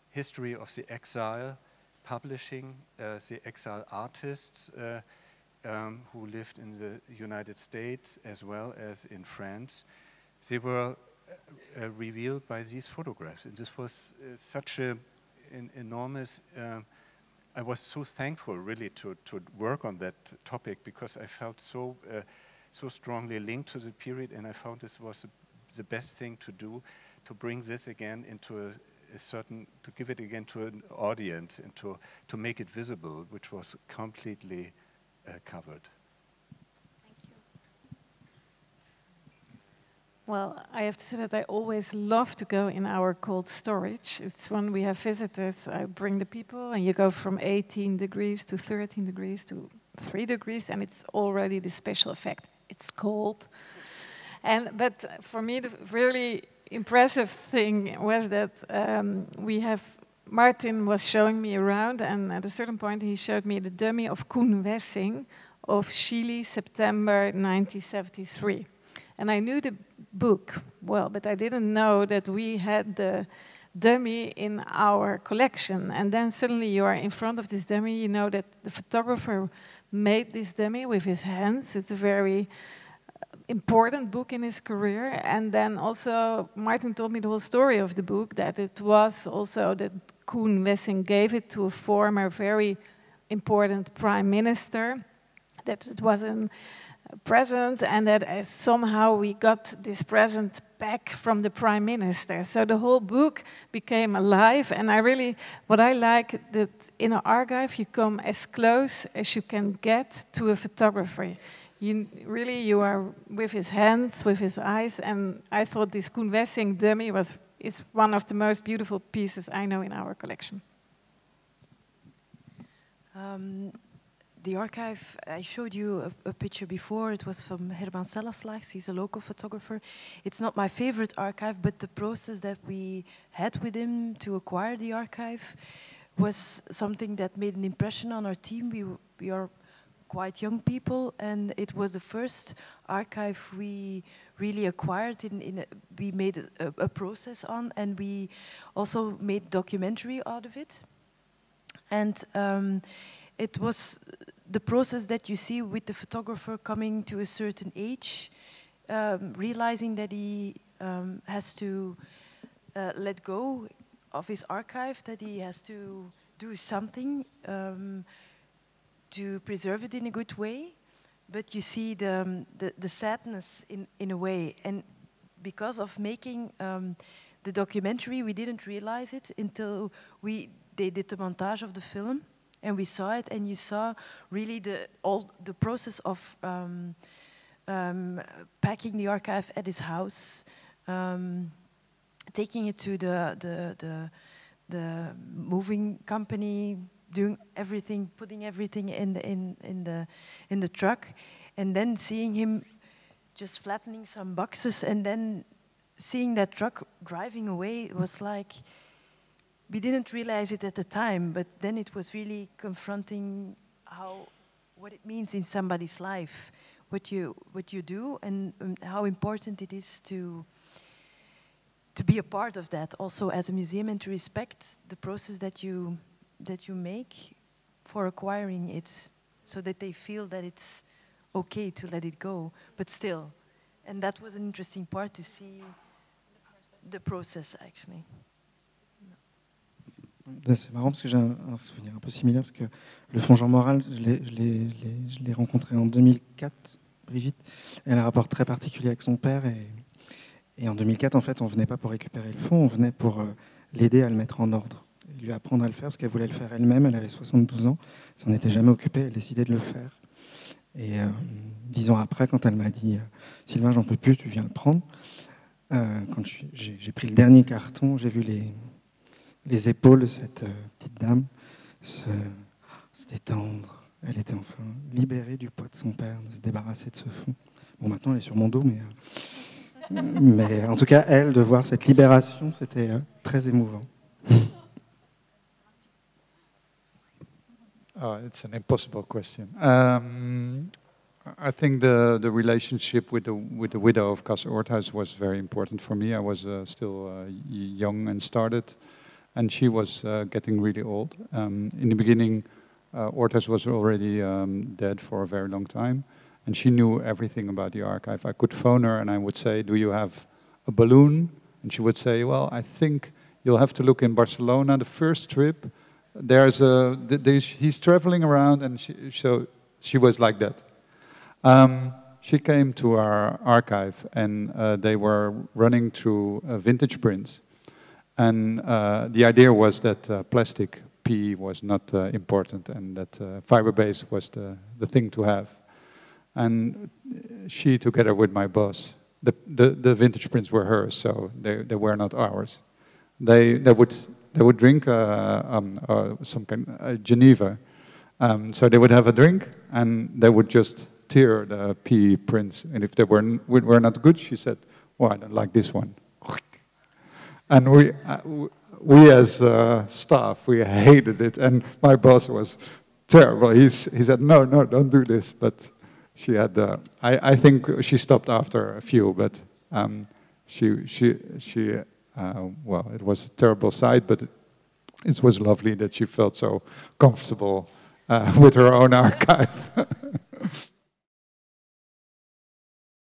history of the exile publishing, the exile artists who lived in the United States as well as in France. They were revealed by these photographs, and this was such an enormous. I was so thankful, really, to work on that topic because I felt so strongly linked to the period, and I found this was the best thing to do, to bring this again into to give it again to an audience and to make it visible, which was completely covered. Well, I have to say that I always love to go in our cold storage. It's when we have visitors, I bring the people, and you go from 18 degrees to 13 degrees to 3 degrees, and it's already the special effect. It's cold. But for me, the really impressive thing was that Martin was showing me around, and at a certain point he showed me the dummy of Koen Wessing of Chile, September 1973. And I knew the book well, but I didn't know that we had the dummy in our collection. And then suddenly you are in front of this dummy, you know that the photographer made this dummy with his hands. It's a very important book in his career. And then also Martin told me the whole story of the book, that it was also that Koen Wessing gave it to a former very important prime minister, that it was a present, and that somehow we got this present back from the prime minister. So the whole book became alive, and what I like that in an archive you come as close as you can get to a photographer. You are with his hands, with his eyes, and I thought this Koen Wessing dummy is one of the most beautiful pieces I know in our collection. The archive, I showed you a picture before. It was from Herman Selleslags. He's a local photographer. It's not my favorite archive, but the process that we had with him to acquire the archive was something that made an impression on our team. We are quite young people, and it was the first archive we really acquired. We made a process on, and we also made documentary out of it. And it was the process that you see with the photographer coming to a certain age, realizing that he has to let go of his archive, that he has to do something to preserve it in a good way. But you see the sadness in a way. And because of making the documentary, we didn't realize it until they did the montage of the film, and we saw it, and you saw really all the process of packing the archive at his house, taking it to the moving company, doing everything, putting everything in the truck, and then seeing him just flattening some boxes, and then seeing that truck driving away. It was like, we didn't realize it at the time, but then it was really confronting what it means in somebody's life, what you do, and how important it is to be a part of that also as a museum, and to respect the process that you make for acquiring it, so that they feel that it's okay to let it go, but still. And that was an interesting part, to see the process actually. C'est marrant parce que j'ai un souvenir un peu similaire, parce que le fonds Jean Moral, je l'ai rencontré en 2004, Brigitte. Elle a un rapport très particulier avec son père, et en 2004, en fait, on ne venait pas pour récupérer le fonds, on venait pour l'aider à le mettre en ordre, et lui apprendre à le faire, parce qu'elle voulait le faire elle-même. Elle avait 72 ans, elle s'en était jamais occupée, elle décidait de le faire. Et 10 ans après, quand elle m'a dit « Sylvain, j'en peux plus, tu viens le prendre », quand j'ai pris le dernier carton, j'ai vu les épaules de cette petite dame se détendre. Elle était enfin libérée du poids de son père, de se débarrasser de ce fond. Bon, maintenant, elle est sur mon dos, mais en tout cas, elle, de voir cette libération, c'était très émouvant. Oh, it's an impossible question. I think the relationship with the widow of Cas Oorthuis was very important for me. I was still young and started, and she was getting really old. In the beginning, Oorthuis was already dead for a very long time, and she knew everything about the archive. I could phone her and I would say, "Do you have a balloon?" And she would say, "Well, I think you'll have to look in Barcelona, the first trip. He's traveling around," and she was like that. She came to our archive, and they were running through vintage prints. And the idea was that plastic PE was not important, and that fiber-based was the thing to have. And she, together with my boss, the vintage prints were hers, so they were not ours. They would drink some kind Geneva. So they would have a drink, and they would just tear the PE prints. And if they were not good, she said, "Well, I don't like this one." And we as staff, we hated it. And my boss was terrible. He said, "No, don't do this." But she had, I think she stopped after a few, but well, it was a terrible sight, but it was lovely that she felt so comfortable with her own archive.